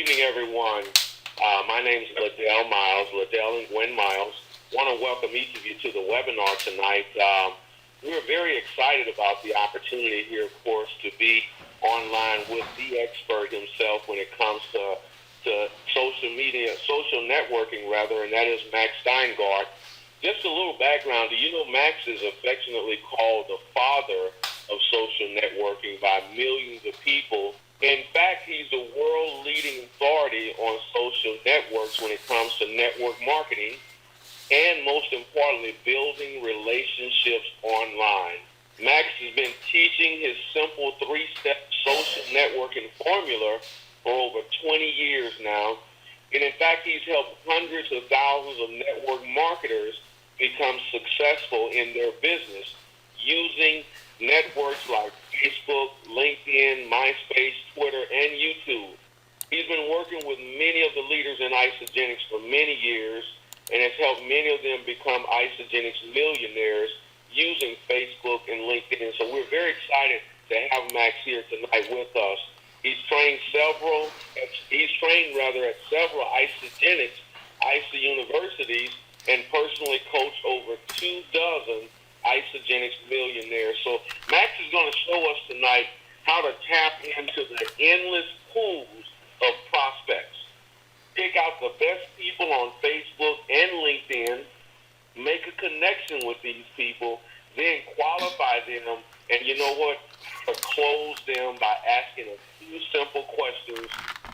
evening, everyone. My name is Ledell Miles, Ledell and Gwen Miles. Want to welcome each of you to the webinar tonight. We're very excited about the opportunity here, of course, to be online with the expert himself when it comes to social media, social networking, rather, and that is Max Steingart. Just a little background. Do you know Max is affectionately called the father of social networking by millions of people? In fact, he's the world-leading authority on social networks when it comes to network marketing and, most importantly, building relationships online. Max has been teaching his simple three-step social networking formula for over 20 years now. And, in fact, he's helped hundreds of thousands of network marketers become successful in their business using networks like Facebook, LinkedIn, MySpace, Twitter, and YouTube. He's been working with many of the leaders in Isagenix for many years and has helped many of them become Isagenix millionaires using Facebook and LinkedIn. So we're very excited to have Max here tonight with us. He's trained at several Isagenix, ISA universities, and personally coached over 24 Isagenix millionaires. So Max is going to show us tonight how to tap into the endless pools of prospects. Pick out the best people on Facebook and LinkedIn, make a connection with these people, then qualify them, and you know what? Close them by asking a few simple questions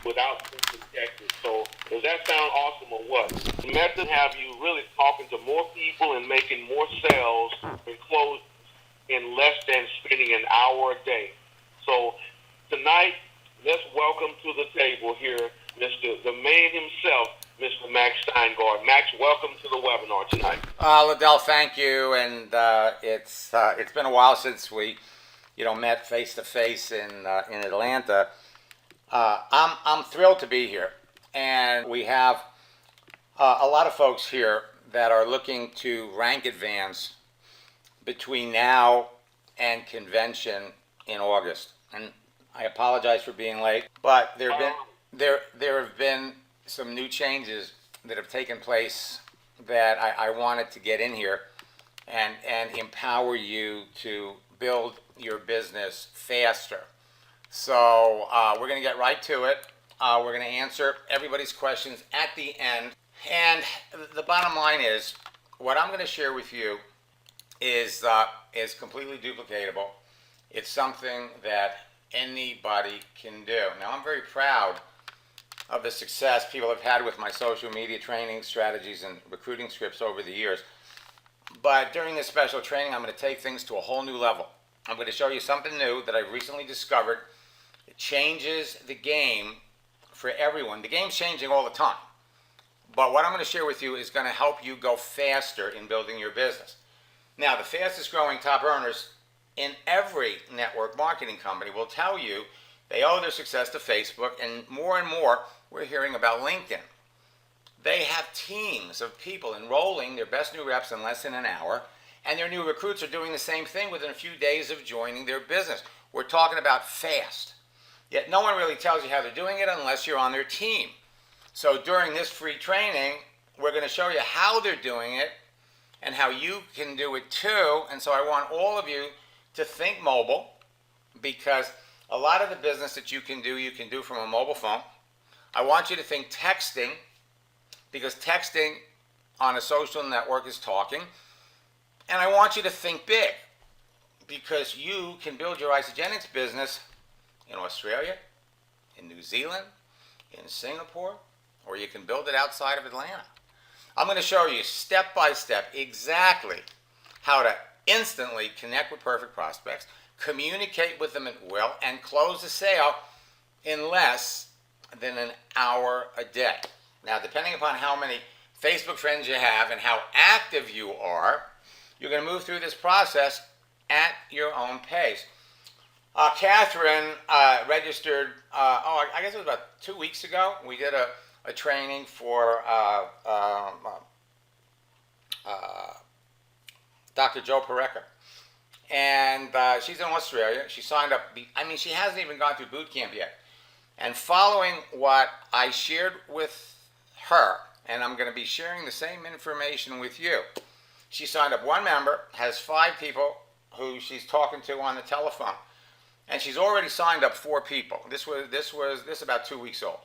without being rejected. So does that sound awesome or what? The method have you really talking to more people and making more sales and close in less than spending an hour a day. So tonight, let's welcome to the table here the man himself, Mr. Max Steingart. Max, welcome to the webinar tonight. Ledell, thank you. And it's been a while since we, met face to face in Atlanta. I'm thrilled to be here, and we have a lot of folks here that are looking to rank advance between now and convention in August. And I apologize for being late, but there have been some new changes that have taken place that I wanted to get in here and empower you to build your business faster. So we're going to get right to it. We're going to answer everybody's questions at the end. And the bottom line is, what I'm going to share with you is completely duplicatable. It's something that anybody can do. Now, I'm very proud of the success people have had with my social media training strategies and recruiting scripts over the years. But during this special training, I'm going to take things to a whole new level. I'm going to show you something new that I've recently discovered. It changes the game for everyone. The game's changing all the time. But what I'm going to share with you is going to help you go faster in building your business. Now, the fastest growing top earners in every network marketing company will tell you they owe their success to Facebook, and more we're hearing about LinkedIn. They have teams of people enrolling their best new reps in less than an hour, and their new recruits are doing the same thing within a few days of joining their business. We're talking about fast. Yet no one really tells you how they're doing it unless you're on their team. So during this free training, we're going to show you how they're doing it and how you can do it too. And so I want all of you to think mobile, because a lot of the business that you can do from a mobile phone. I want you to think texting, because texting on a social network is talking. And I want you to think big, because you can build your Isagenix business in Australia, in New Zealand, in Singapore, or you can build it outside of Atlanta. I'm going to show you step by step exactly how to instantly connect with perfect prospects, communicate with them at will, and close the sale in less than an hour a day. Now, depending upon how many Facebook friends you have and how active you are, you're going to move through this process at your own pace. Catherine registered, I guess it was about 2 weeks ago. We did a training for Dr. Joe Pareca. And she's in Australia. She signed up. She hasn't even gone through boot camp yet. And following what I shared with her, and I'm going to be sharing the same information with you. She signed up one member, has 5 people who she's talking to on the telephone, and she's already signed up 4 people. This is about 2 weeks old.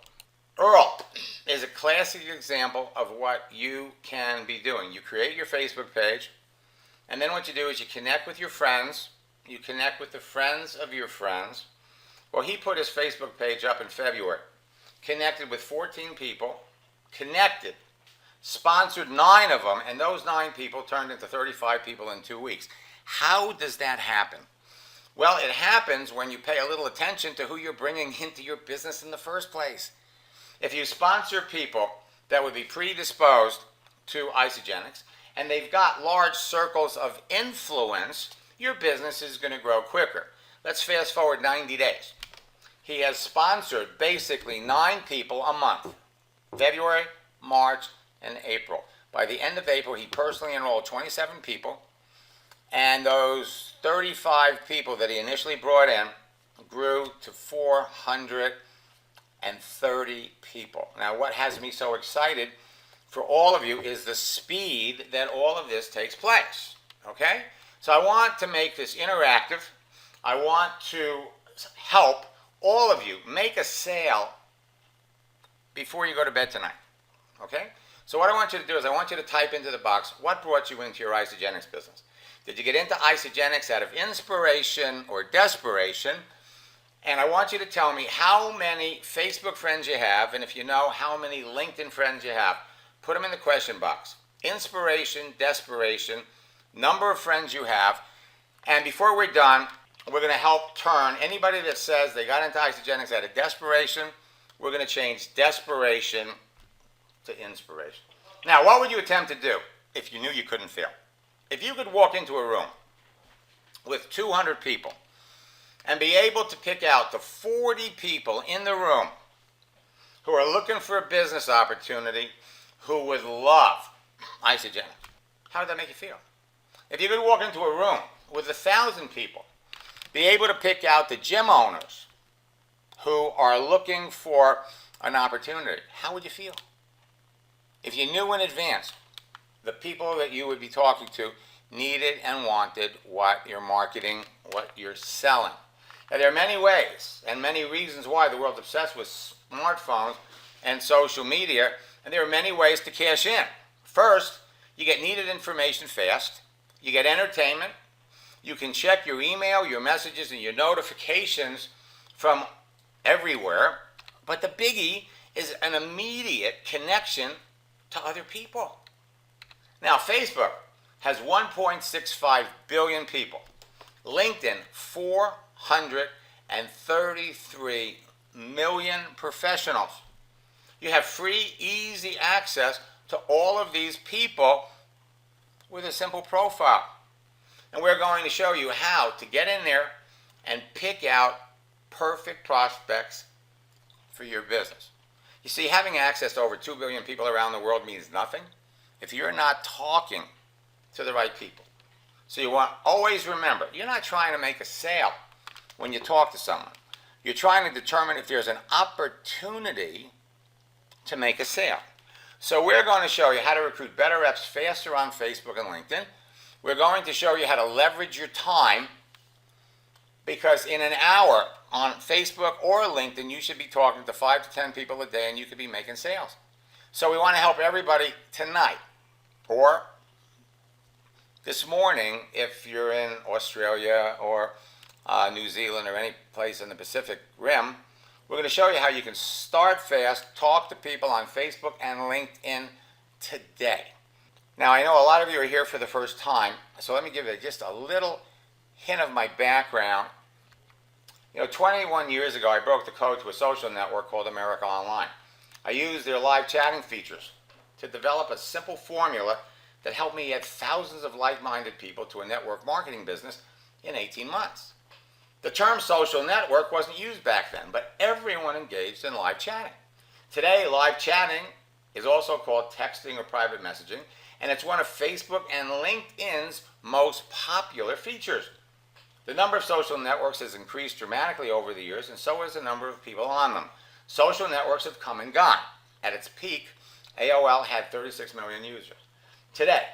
Earl is a classic example of what you can be doing. You create your Facebook page, and then what you do is you connect with your friends. You connect with the friends of your friends. Well, he put his Facebook page up in February, connected with 14 people, sponsored 9 of them, and those 9 people turned into 35 people in 2 weeks. How does that happen? Well, it happens when you pay a little attention to who you're bringing into your business in the first place. If you sponsor people that would be predisposed to Isagenix, and they've got large circles of influence, your business is going to grow quicker. Let's fast forward 90 days. He has sponsored basically 9 people a month, February, March, and April. By the end of April, he personally enrolled 27 people, and those 35 people that he initially brought in grew to 430 people. Now, what has me so excited for all of you is the speed that all of this takes place, okay? So I want to make this interactive. I want to help all of you make a sale before you go to bed tonight, okay? So what I want you to do is I want you to type into the box, what brought you into your Isagenix business? Did you get into Isagenix out of inspiration or desperation? And I want you to tell me how many Facebook friends you have, and if you know, how many LinkedIn friends you have. Put them in the question box. Inspiration, desperation, number of friends you have. And before we're done, we're going to help turn anybody that says they got into Isagenix out of desperation, we're going to change desperation to inspiration. Now, what would you attempt to do if you knew you couldn't fail? If you could walk into a room with 200 people and be able to pick out the 40 people in the room who are looking for a business opportunity who would love Isagenix, how would that make you feel? If you could walk into a room with 1,000 people, be able to pick out the gym owners who are looking for an opportunity, how would you feel? If you knew in advance the people that you would be talking to needed and wanted what you're marketing, what you're selling. Now, there are many ways and many reasons why the world's obsessed with smartphones and social media, and there are many ways to cash in. First, you get needed information fast. You get entertainment. You can check your email, your messages, and your notifications from everywhere. But the biggie is an immediate connection to other people. Now, Facebook has 1.65 billion people. LinkedIn, 433 million professionals. You have free, easy access to all of these people with a simple profile. And we're going to show you how to get in there and pick out perfect prospects for your business. You see, having access to over 2 billion people around the world means nothing if you're not talking to the right people. So you want always remember, you're not trying to make a sale when you talk to someone. You're trying to determine if there's an opportunity to make a sale. So we're going to show you how to recruit better reps faster on Facebook and LinkedIn. We're going to show you how to leverage your time, because in an hour on Facebook or LinkedIn, you should be talking to 5 to 10 people a day and you could be making sales. So we want to help everybody tonight or this morning if you're in Australia or New Zealand or any place in the Pacific Rim. We're going to show you how you can start fast, talk to people on Facebook and LinkedIn today. Now, I know a lot of you are here for the first time, so let me give you just a little hint of my background. 21 years ago, I broke the code to a social network called America Online. I used their live chatting features to develop a simple formula that helped me add thousands of like-minded people to a network marketing business in 18 months. The term social network wasn't used back then, but everyone engaged in live chatting. Today, live chatting is also called texting or private messaging, and it's one of Facebook and LinkedIn's most popular features. The number of social networks has increased dramatically over the years, and so has the number of people on them. Social networks have come and gone. At its peak, AOL had 36 million users. Today,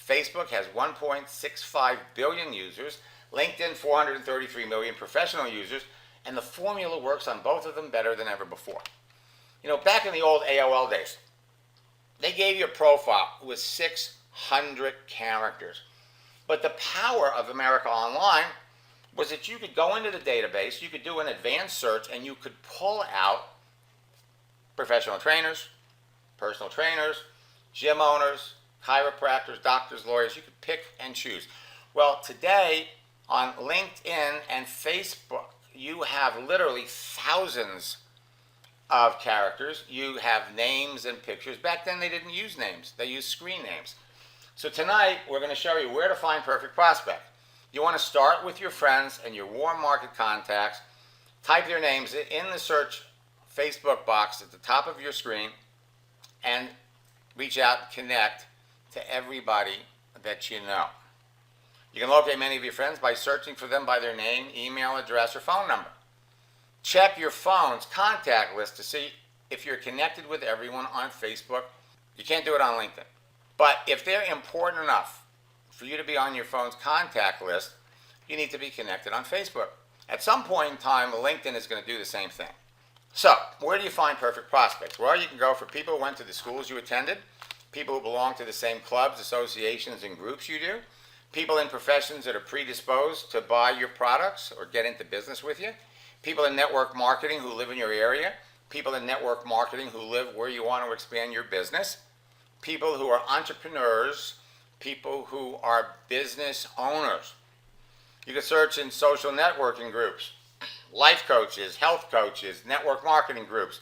Facebook has 1.65 billion users, LinkedIn 433 million professional users, and the formula works on both of them better than ever before. Back in the old AOL days, they gave you a profile with 600 characters. But the power of America Online was that you could go into the database, you could do an advanced search, and you could pull out professional trainers, personal trainers, gym owners, chiropractors, doctors, lawyers. You could pick and choose. Well, today on LinkedIn and Facebook, you have literally thousands of characters. You have names and pictures. Back then they didn't use names. They used screen names. So tonight we're going to show you where to find perfect prospect. You want to start with your friends and your warm market contacts. Type their names in the search Facebook box at the top of your screen and reach out and connect to everybody that you know. You can locate many of your friends by searching for them by their name, email address, or phone number. Check your phone's contact list to see if you're connected with everyone on Facebook. You can't do it on LinkedIn. But if they're important enough for you to be on your phone's contact list, you need to be connected on Facebook. At some point in time, LinkedIn is going to do the same thing. So, where do you find perfect prospects? Well, you can go for people who went to the schools you attended, people who belong to the same clubs, associations, and groups you do, people in professions that are predisposed to buy your products or get into business with you, people in network marketing who live in your area, people in network marketing who live where you want to expand your business, people who are entrepreneurs, people who are business owners. You can search in social networking groups, life coaches, health coaches, network marketing groups,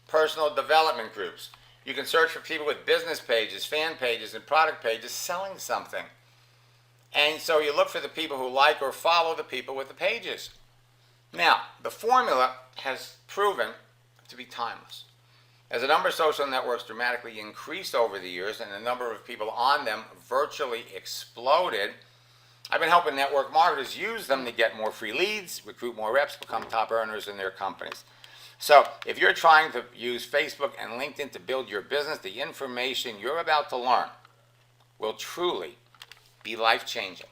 personal development groups. You can search for people with business pages, fan pages, and product pages selling something. And so you look for the people who like or follow the people with the pages. Now, the formula has proven to be timeless. As the number of social networks dramatically increased over the years and the number of people on them virtually exploded, I've been helping network marketers use them to get more free leads, recruit more reps, become top earners in their companies. So if you're trying to use Facebook and LinkedIn to build your business, the information you're about to learn will truly be life-changing.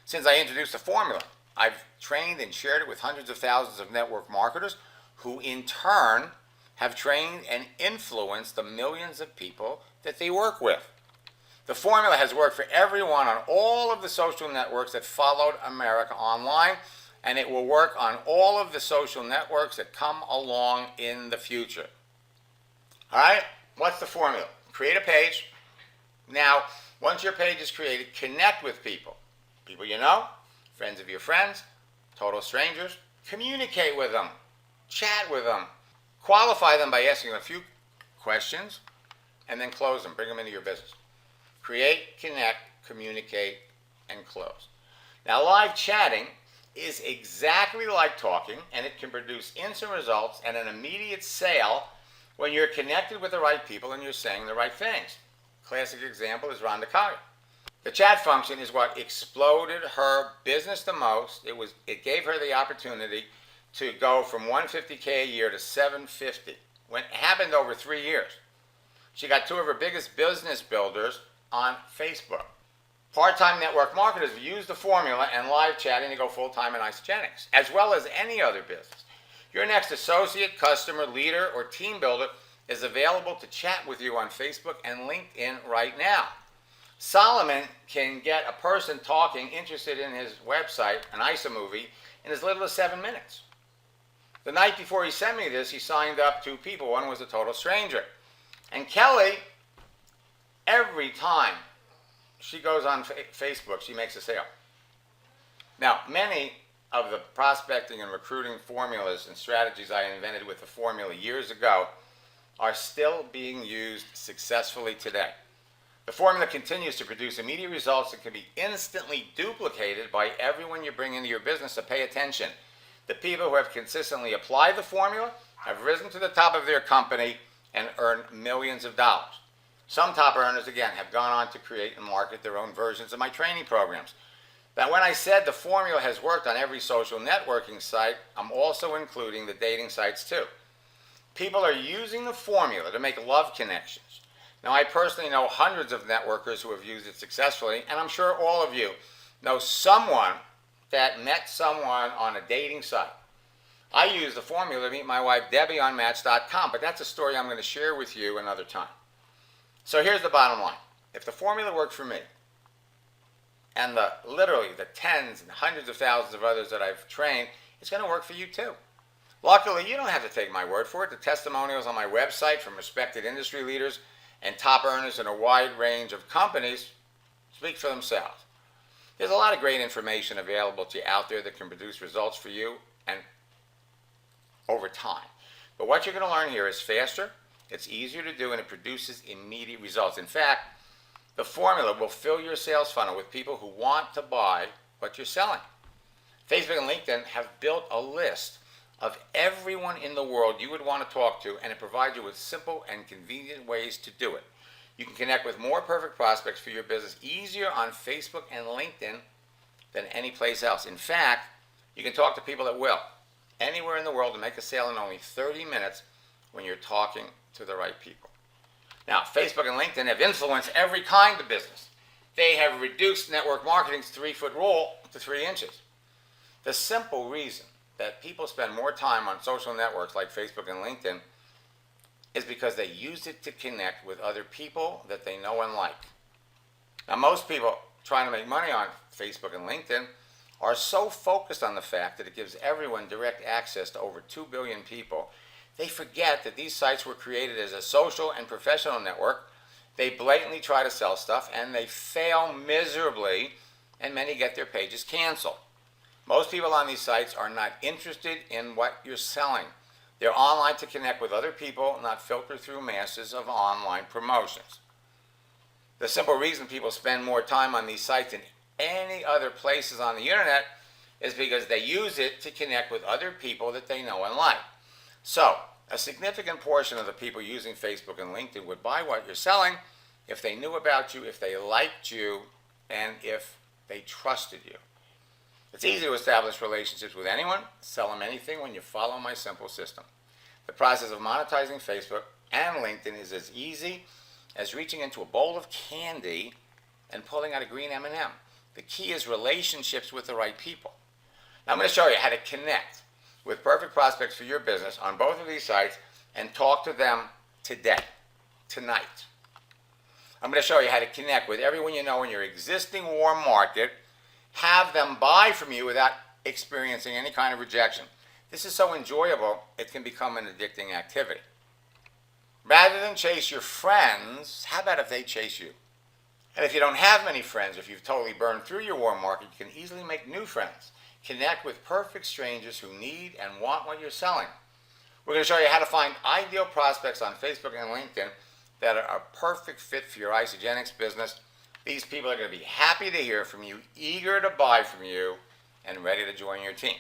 Since I introduced the formula, I've trained and shared it with hundreds of thousands of network marketers who in turn have trained and influenced the millions of people that they work with. The formula has worked for everyone on all of the social networks that followed America Online, and it will work on all of the social networks that come along in the future. All right, what's the formula? Create a page. Now, once your page is created, connect with people. People you know, friends of your friends, total strangers. Communicate with them. Chat with them. Qualify them by asking them a few questions, and then close them. Bring them into your business. Create, connect, communicate, and close. Now, live chatting is exactly like talking, and it can produce instant results and an immediate sale when you're connected with the right people and you're saying the right things. Classic example is Rhonda Collier. The chat function is what exploded her business the most. It gave her the opportunity to go from $150K a year to $750. When it happened over 3 years. She got two of her biggest business builders on Facebook. Part-time network marketers use the formula and live chatting to go full-time in Isagenix, as well as any other business. Your next associate, customer, leader, or team builder is available to chat with you on Facebook and LinkedIn right now. Solomon can get a person talking interested in his website, an ISA movie, in as little as 7 minutes. The night before he sent me this, he signed up 2 people. One was a total stranger. And Kelly, every time she goes on Facebook, she makes a sale. Now, many of the prospecting and recruiting formulas and strategies I invented with the formula years ago are still being used successfully today. The formula continues to produce immediate results that can be instantly duplicated by everyone you bring into your business, so pay attention. The people who have consistently applied the formula have risen to the top of their company and earned millions of dollars. Some top earners, again, have gone on to create and market their own versions of my training programs. Now, when I said the formula has worked on every social networking site, I'm also including the dating sites too. People are using the formula to make love connections. Now, I personally know hundreds of networkers who have used it successfully, and I'm sure all of you know someone that met someone on a dating site. I use the formula to meet my wife Debbie on Match.com, but that's a story I'm going to share with you another time. So here's the bottom line. If the formula worked for me, and literally the tens and hundreds of thousands of others that I've trained, it's going to work for you too. Luckily, you don't have to take my word for it. The testimonials on my website from respected industry leaders and top earners in a wide range of companies speak for themselves. There's a lot of great information available to you out there that can produce results for you and over time. But what you're going to learn here is faster, it's easier to do, and it produces immediate results. In fact, the formula will fill your sales funnel with people who want to buy what you're selling. Facebook and LinkedIn have built a list of everyone in the world you would want to talk to, and it provides you with simple and convenient ways to do it. You can connect with more perfect prospects for your business easier on Facebook and LinkedIn than any place else. In fact, you can talk to people at will, anywhere in the world, to make a sale in only 30 minutes when you're talking to the right people. Now, Facebook and LinkedIn have influenced every kind of business. They have reduced network marketing's 3-foot rule to 3 inches. The simple reason that people spend more time on social networks like Facebook and LinkedIn is because they use it to connect with other people that they know and like. Now, most people trying to make money on Facebook and LinkedIn are so focused on the fact that it gives everyone direct access to over 2 billion people, they forget that these sites were created as a social and professional network. They blatantly try to sell stuff, and they fail miserably, and many get their pages canceled. Most people on these sites are not interested in what you're selling. They're online to connect with other people, not filter through masses of online promotions. The simple reason people spend more time on these sites than any other places on the internet is because they use it to connect with other people that they know and like. So, a significant portion of the people using Facebook and LinkedIn would buy what you're selling if they knew about you, if they liked you, and if they trusted you. It's easy to establish relationships with anyone, sell them anything when you follow my simple system. The process of monetizing Facebook and LinkedIn is as easy as reaching into a bowl of candy and pulling out a green M&M. The key is relationships with the right people. Now I'm going to show you how to connect with perfect prospects for your business on both of these sites and talk to them today, tonight. I'm going to show you how to connect with everyone you know in your existing warm market, have them buy from you without experiencing any kind of rejection. This is so enjoyable, it can become an addicting activity. Rather than chase your friends, how about if they chase you? And if you don't have many friends, if you've totally burned through your warm market, you can easily make new friends. Connect with perfect strangers who need and want what you're selling. We're going to show you how to find ideal prospects on Facebook and LinkedIn that are a perfect fit for your Isagenix business. These people are going to be happy to hear from you, eager to buy from you, and ready to join your team.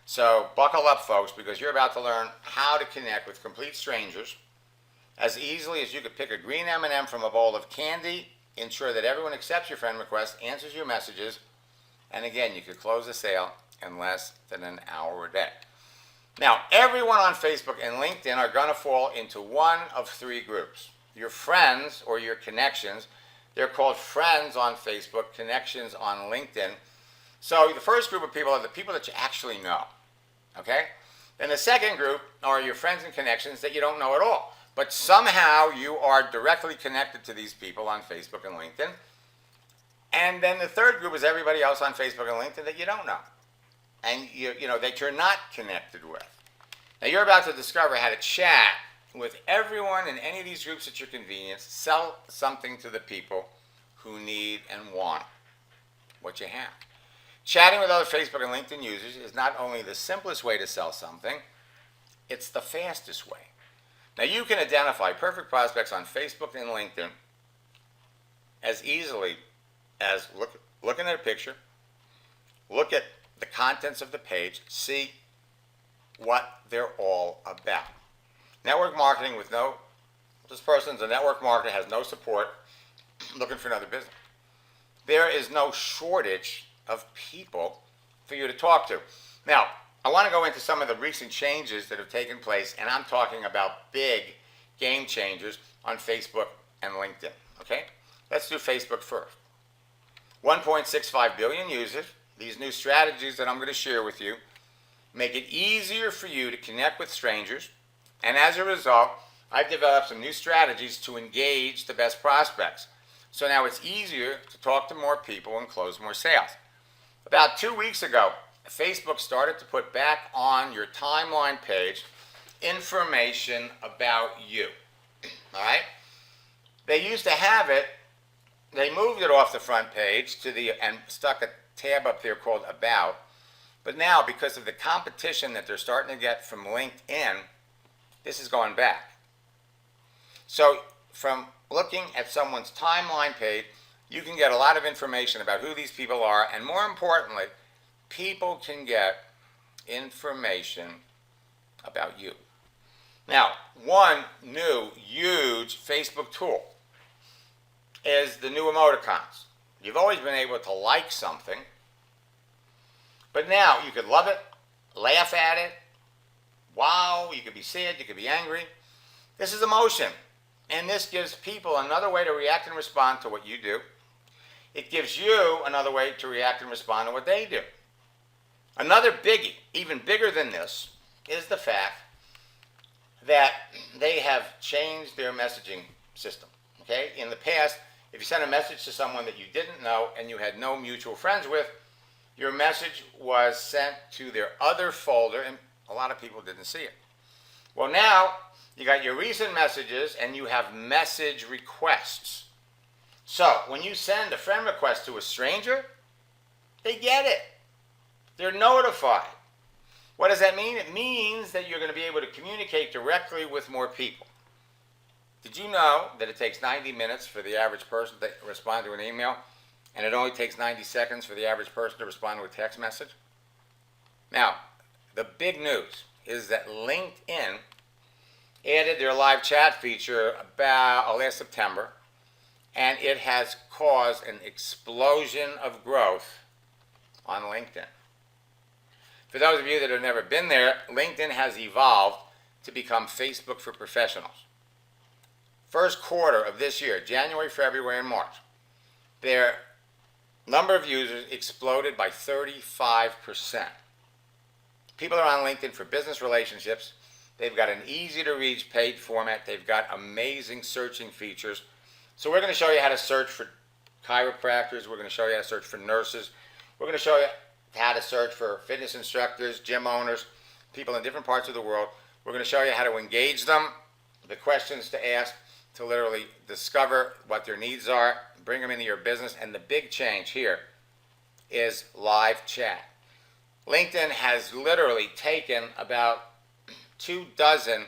So buckle up, folks, because you're about to learn how to connect with complete strangers as easily as you could pick a green M&M from a bowl of candy, ensure that everyone accepts your friend request, answers your messages, and again, you could close a sale in less than an hour a day. Now, everyone on Facebook and LinkedIn are going to fall into one of 3 groups. Your friends or your connections. They're called friends on Facebook, connections on LinkedIn. So the first group of people are the people that you actually know. Okay? Then the second group are your friends and connections that you don't know at all. But somehow you are directly connected to these people on Facebook and LinkedIn. And then the third group is everybody else on Facebook and LinkedIn that you don't know. And that you're not connected with. Now you're about to discover how to chat with everyone in any of these groups at your convenience. Sell something to the people who need and want what you have. Chatting with other Facebook and LinkedIn users is not only the simplest way to sell something, it's the fastest way. Now you can identify perfect prospects on Facebook and LinkedIn as easily as looking at a picture, look at the contents of the page, see what they're all about. Network marketing with this person's a network marketer, has no support, looking for another business. There is no shortage of people for you to talk to. Now, I want to go into some of the recent changes that have taken place, and I'm talking about big game changers on Facebook and LinkedIn. Okay? Let's do Facebook first. 1.65 billion users. These new strategies that I'm going to share with you make it easier for you to connect with strangers, and as a result, I've developed some new strategies to engage the best prospects. So now it's easier to talk to more people and close more sales. About 2 weeks ago, Facebook started to put back on your timeline page information about you. All right? They used to have it, they moved it off the front page and stuck a tab up there called About. But now, because of the competition that they're starting to get from LinkedIn, this is going back. So from looking at someone's timeline page, you can get a lot of information about who these people are, and more importantly, people can get information about you. Now, one new huge Facebook tool is the new emoticons. You've always been able to like something, but now you could love it, laugh at it, wow, you could be sad, you could be angry. This is emotion, and this gives people another way to react and respond to what you do. It gives you another way to react and respond to what they do. Another biggie, even bigger than this, is the fact that they have changed their messaging system. Okay? In the past, if you sent a message to someone that you didn't know and you had no mutual friends with, your message was sent to their other folder, and a lot of people didn't see it. Well, now you got your recent messages and you have message requests. So when you send a friend request to a stranger, they get it. They're notified. What does that mean? It means that you're going to be able to communicate directly with more people. Did you know that it takes 90 minutes for the average person to respond to an email, and it only takes 90 seconds for the average person to respond to a text message? Now, the big news is that LinkedIn added their live chat feature about last September, and it has caused an explosion of growth on LinkedIn. For those of you that have never been there, LinkedIn has evolved to become Facebook for professionals. First quarter of this year, January, February, and March, their number of users exploded by 35%. People are on LinkedIn for business relationships. They've got an easy-to-reach paid format. They've got amazing searching features. So we're going to show you how to search for chiropractors. We're going to show you how to search for nurses. We're going to show you how to search for fitness instructors, gym owners, people in different parts of the world. We're going to show you how to engage them, the questions to ask, to literally discover what their needs are, bring them into your business. And the big change here is live chat. LinkedIn has literally taken about 24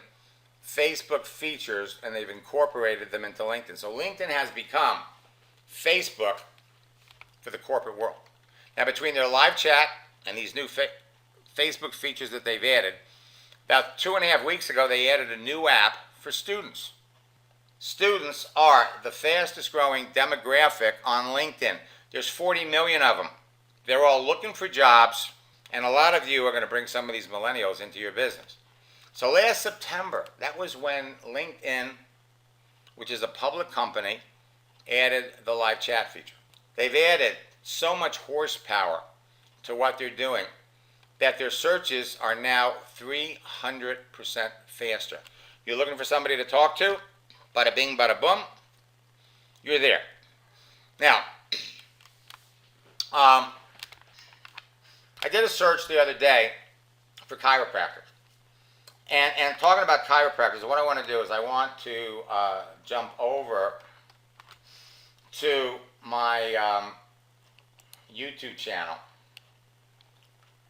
Facebook features and they've incorporated them into LinkedIn. So LinkedIn has become Facebook for the corporate world. Now, between their live chat and these new Facebook features that they've added, about 2.5 weeks ago, they added a new app for students. Students are the fastest growing demographic on LinkedIn. There's 40 million of them. They're all looking for jobs, and a lot of you are going to bring some of these millennials into your business. So last September, that was when LinkedIn, which is a public company, added the live chat feature. They've added so much horsepower to what they're doing that their searches are now 300% faster. You're looking for somebody to talk to, bada bing, bada boom, you're there. Now, I did a search the other day for chiropractors. And talking about chiropractors, what I want to do is I want to jump over to my YouTube channel,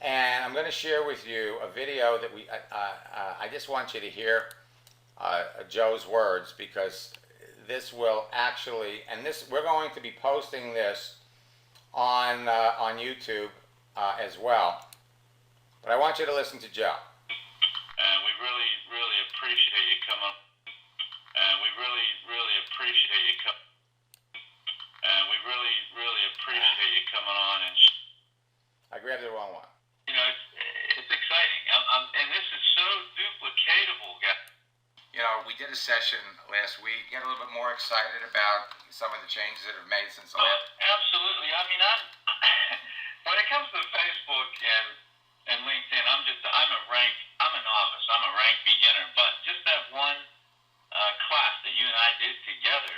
and I'm going to share with you a video that I just want you to hear Joe's words, because this will actually, and this, we're going to be posting this on YouTube as well, but I want you to listen to Joe. And we really, really appreciate you coming. And we really, really appreciate you coming. And we really, really appreciate you coming on. And I grabbed the wrong one. you know, it's exciting duplicatable, guys. You know, we did a session last week. Get a little bit more excited about some of the changes that have made since the last. Absolutely. I mean, I'm when it comes to Facebook and LinkedIn, I'm a novice. I'm a rank beginner. But just that one class that you and I did together,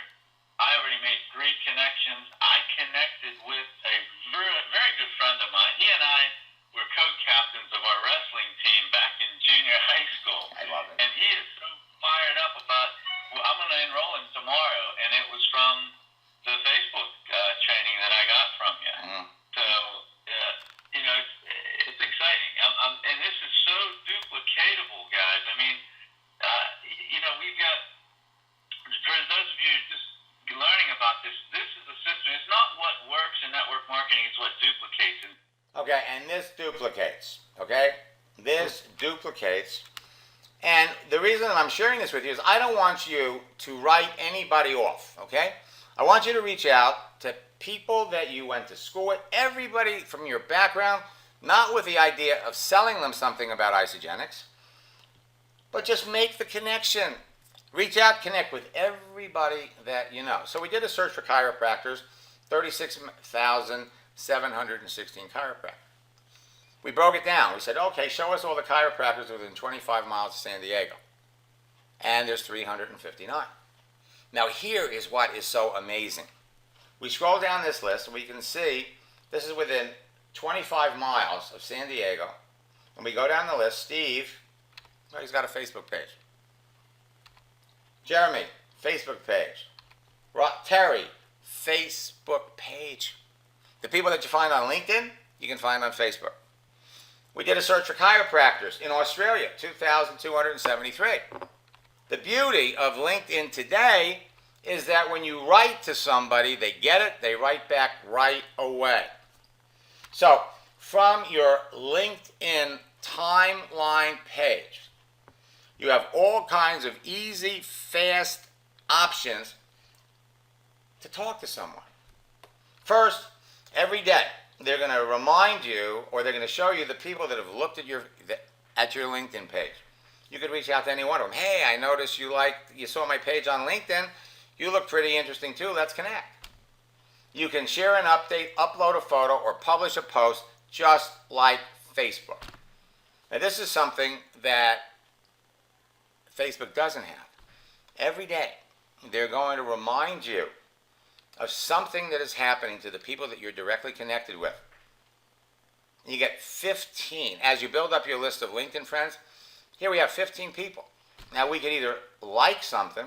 I already made 3 connections. I connected with a very good friend of mine. He and I were co-captains of our wrestling team back in junior high school. I love it. And he is so fired up about, well, I'm going to enroll him tomorrow. And it was from the Facebook training that I got from you. Mm. So, you know, it's exciting. And this is so duplicatable, guys. I mean, you know, we've got, for those of you just learning about this is a system. It's not what works in network marketing, it's what duplicates. Okay, and this duplicates, okay? This duplicates. And the reason I'm sharing this with you is I don't want you to write anybody off, okay? I want you to reach out to people that you went to school with, everybody from your background, not with the idea of selling them something about Isagenix, but just make the connection. Reach out, connect with everybody that you know. So we did a search for chiropractors, 36,716 chiropractors. We broke it down. We said, okay, show us all the chiropractors within 25 miles of San Diego. And there's 359. Now here is what is so amazing. We scroll down this list and we can see this is within 25 miles of San Diego. And we go down the list. Steve, oh, he's got a Facebook page. Jeremy, Facebook page. Terry, Facebook page. The people that you find on LinkedIn, you can find on Facebook. We did a search for chiropractors in Australia, 2,273. The beauty of LinkedIn today is that when you write to somebody, they get it, they write back right away. So, from your LinkedIn timeline page, you have all kinds of easy, fast options to talk to someone. First, every day, they're going to remind you, or they're going to show you the people that have looked at your LinkedIn page. You could reach out to any one of them. Hey, I noticed you saw my page on LinkedIn. You look pretty interesting too. Let's connect. You can share an update, upload a photo, or publish a post just like Facebook. Now, this is something that Facebook doesn't have. Every day, they're going to remind you of something that is happening to the people that you're directly connected with. You get 15. As you build up your list of LinkedIn friends, here we have 15 people. Now, we can either like something,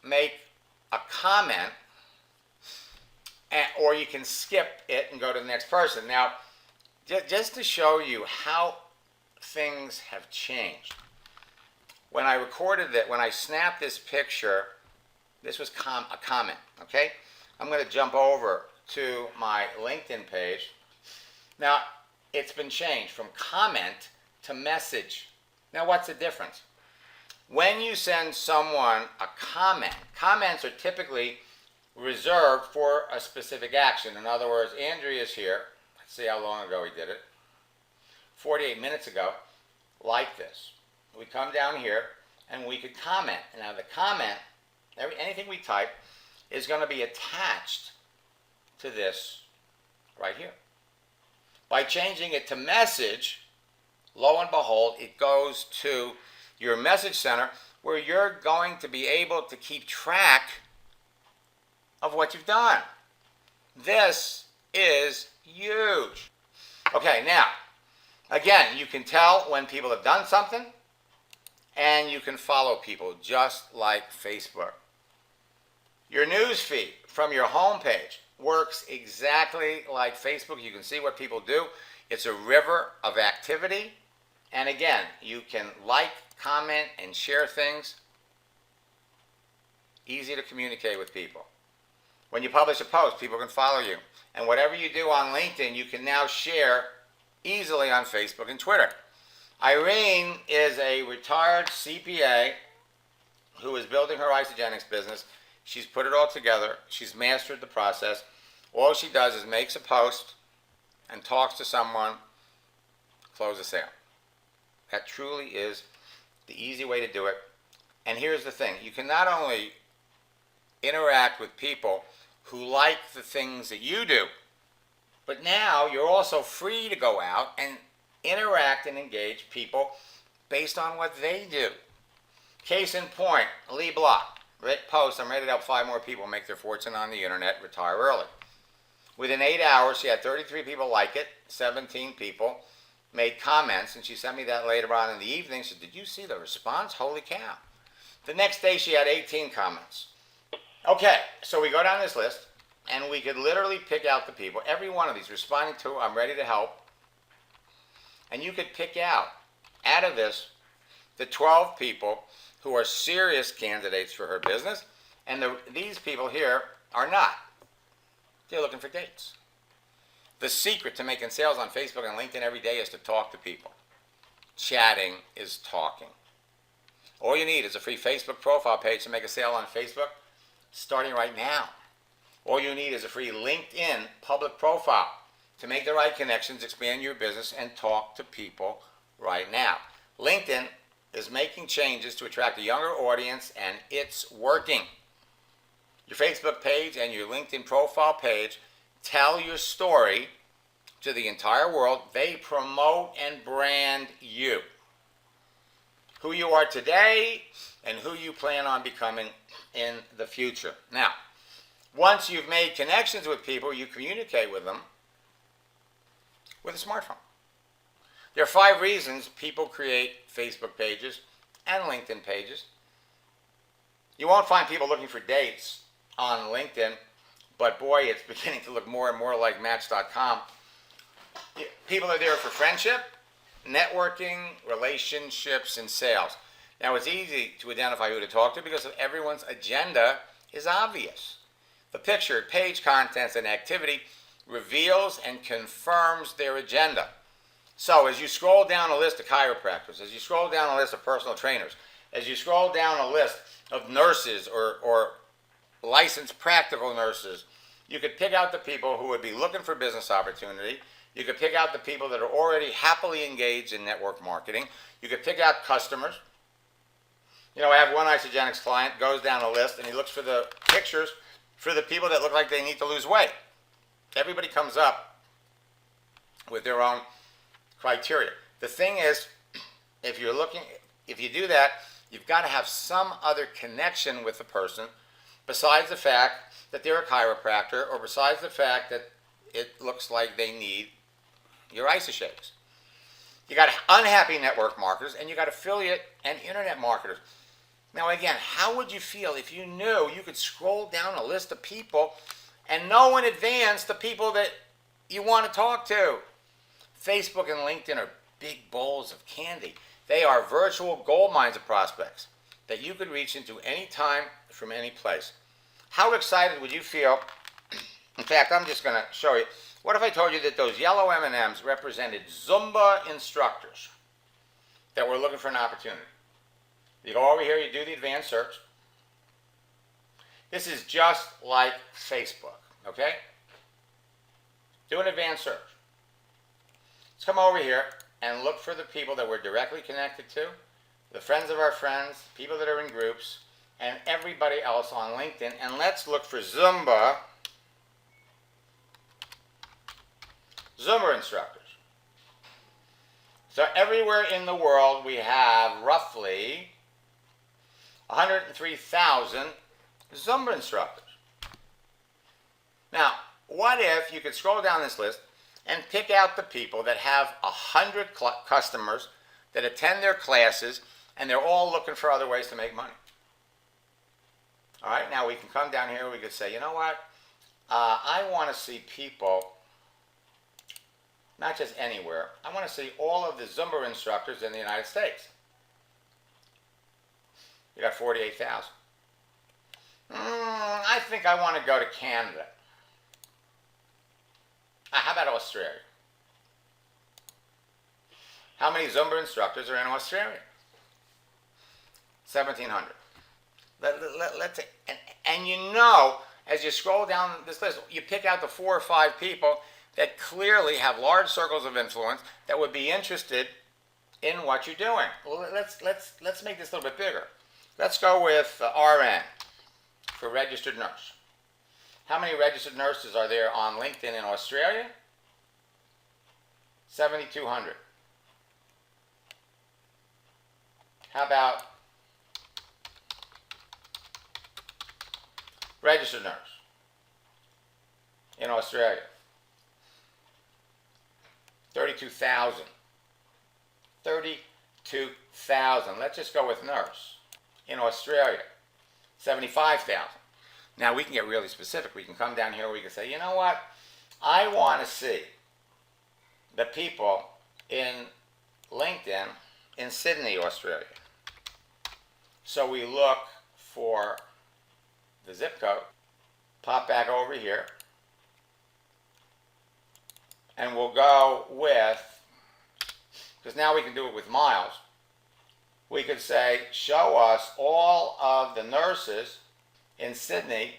make a comment, or you can skip it and go to the next person. Now, just to show you how things have changed. When I recorded that, when I snapped this picture, this was a comment, okay? I'm going to jump over to my LinkedIn page. Now, it's been changed from comment to message. Now, what's the difference? When you send someone a comment, comments are typically reserved for a specific action. In other words, Andrea's here. Let's see how long ago he did it. 48 minutes ago, like this. We come down here and we could comment. Now the comment, anything we type, is going to be attached to this right here. By changing it to message, lo and behold, it goes to your message center where you're going to be able to keep track of what you've done. This is huge. Okay, now, again, you can tell when people have done something, and you can follow people just like Facebook. Your news feed from your home page works exactly like Facebook. You can see what people do. It's a river of activity. And again, you can like, comment, and share things. Easy to communicate with people. When you publish a post, people can follow you. And whatever you do on LinkedIn, you can now share easily on Facebook and Twitter. Irene is a retired CPA who is building her Isagenix business. She's put it all together. She's mastered the process. All she does is makes a post and talks to someone, close a sale. That truly is the easy way to do it. And here's the thing. You can not only interact with people who like the things that you do, but now you're also free to go out and interact and engage people based on what they do. Case in point, Lee Block. Post, I'm ready to help 5 more people make their fortune on the internet, retire early. Within 8 hours, she had 33 people like it, 17 people made comments, and she sent me that later on in the evening. She said, did you see the response? Holy cow. The next day, she had 18 comments. Okay, so we go down this list, and we could literally pick out the people, every one of these responding to, I'm ready to help. And you could pick out of this, the 12 people who are serious candidates for her business, and these people here are not. They're looking for dates. The secret to making sales on Facebook and LinkedIn every day is to talk to people. Chatting is talking. All you need is a free Facebook profile page to make a sale on Facebook, starting right now. All you need is a free LinkedIn public profile to make the right connections, expand your business, and talk to people right now. LinkedIn is making changes to attract a younger audience, and it's working. Your Facebook page and your LinkedIn profile page tell your story to the entire world. They promote and brand you. Who you are today and who you plan on becoming in the future. Now, once you've made connections with people, you communicate with them with a smartphone. There are 5 reasons people create Facebook pages and LinkedIn pages. You won't find people looking for dates on LinkedIn, but boy, it's beginning to look more and more like Match.com. People are there for friendship, networking, relationships, and sales. Now, it's easy to identify who to talk to because everyone's agenda is obvious. The picture, page contents, and activity reveals and confirms their agenda. So as you scroll down a list of chiropractors, as you scroll down a list of personal trainers, as you scroll down a list of nurses or licensed practical nurses, you could pick out the people who would be looking for business opportunity. You could pick out the people that are already happily engaged in network marketing. You could pick out customers. You know, I have one Isagenix client, goes down a list, and he looks for the pictures for the people that look like they need to lose weight. Everybody comes up with their own criteria. The thing is, if you do that, you've got to have some other connection with the person besides the fact that they're a chiropractor or besides the fact that it looks like they need your Isagenix. You got unhappy network marketers and you got affiliate and internet marketers. Now again, how would you feel if you knew you could scroll down a list of people and know in advance the people that you want to talk to? Facebook and LinkedIn are big bowls of candy. They are virtual gold mines of prospects that you could reach into any time from any place. How excited would you feel? In fact, I'm just going to show you. What if I told you that those yellow M&Ms represented Zumba instructors that were looking for an opportunity? You go over here, you do the advanced search. This is just like Facebook, okay? Do an advanced search. Let's come over here and look for the people that we're directly connected to, the friends of our friends, people that are in groups, and everybody else on LinkedIn. And let's look for Zumba instructors. So everywhere in the world we have roughly 103,000 Zumba instructors. Now, what if you could scroll down this list and pick out the people that have 100 customers that attend their classes and they're all looking for other ways to make money? All right, now we can come down here, we could say, you know what? I want to see people, not just anywhere, I want to see all of the Zumba instructors in the United States. You got 48,000. I think I want to go to Canada. How about Australia? How many Zumba instructors are in Australia? 1,700. And you know, as you scroll down this list, you pick out the 4 or 5 people that clearly have large circles of influence that would be interested in what you're doing. Well, let's make this a little bit bigger. Let's go with RN for registered nurse. How many registered nurses are there on LinkedIn in Australia? 7,200. How about registered nurse in Australia? 32,000. 32,000. Let's just go with nurse in Australia. 75,000. Now we can get really specific. We can come down here. We can say, you know what? I want to see the people in LinkedIn in Sydney, Australia. So we look for the zip code, pop back over here, and we'll go with, because now we can do it with miles, we could say, show us all of the nurses in Sydney.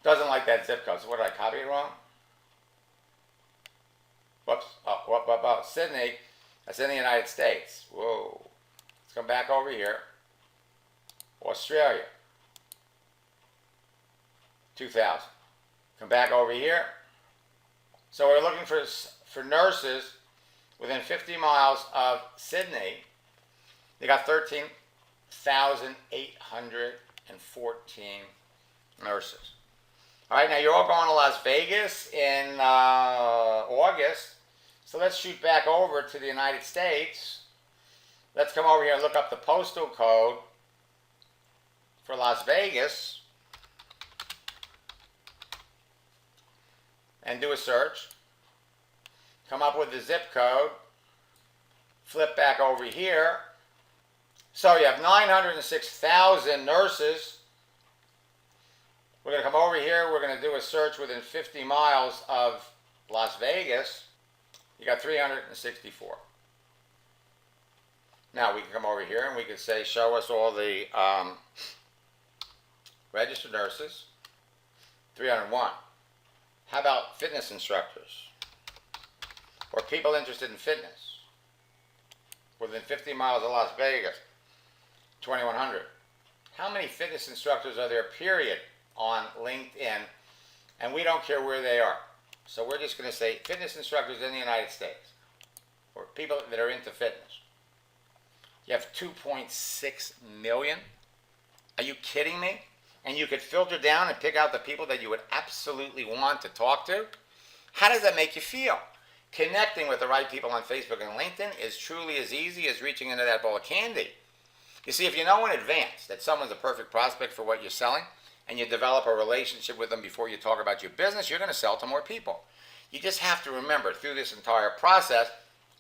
Doesn't like that zip code, so what, did I copy it wrong? Whoops, Sydney, that's in the United States. Whoa, let's come back over here. Australia, 2,000. Come back over here. So we're looking for nurses within 50 miles of Sydney. They got 13,814 nurses. All right, now you're all going to Las Vegas in August. So let's shoot back over to the United States. Let's come over here and look up the postal code for Las Vegas and do a search. Come up with the zip code. Flip back over here. So you have 906,000 nurses. We're going to come over here. We're going to do a search within 50 miles of Las Vegas. You got 364. Now we can come over here and we can say, show us all the registered nurses. 301. How about fitness instructors? Or people interested in fitness? Within 50 miles of Las Vegas. 2,100. How many fitness instructors are there, period, on LinkedIn? And we don't care where they are. So we're just going to say fitness instructors in the United States. Or people that are into fitness. You have 2.6 million. Are you kidding me? And you could filter down and pick out the people that you would absolutely want to talk to? How does that make you feel? Connecting with the right people on Facebook and LinkedIn is truly as easy as reaching into that bowl of candy. You see, if you know in advance that someone's a perfect prospect for what you're selling, and you develop a relationship with them before you talk about your business, you're going to sell to more people. You just have to remember through this entire process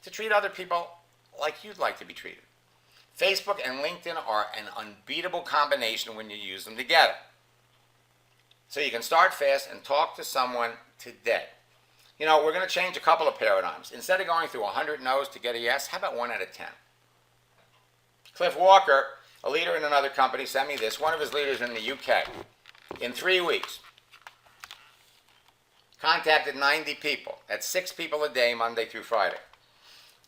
to treat other people like you'd like to be treated. Facebook and LinkedIn are an unbeatable combination when you use them together. So you can start fast and talk to someone today. You know, we're going to change a couple of paradigms. Instead of going through 100 no's to get a yes, how about 1 out of 10? Cliff Walker, a leader in another company, sent me this. One of his leaders in the UK, in 3 weeks, contacted 90 people. That's 6 people a day, Monday through Friday.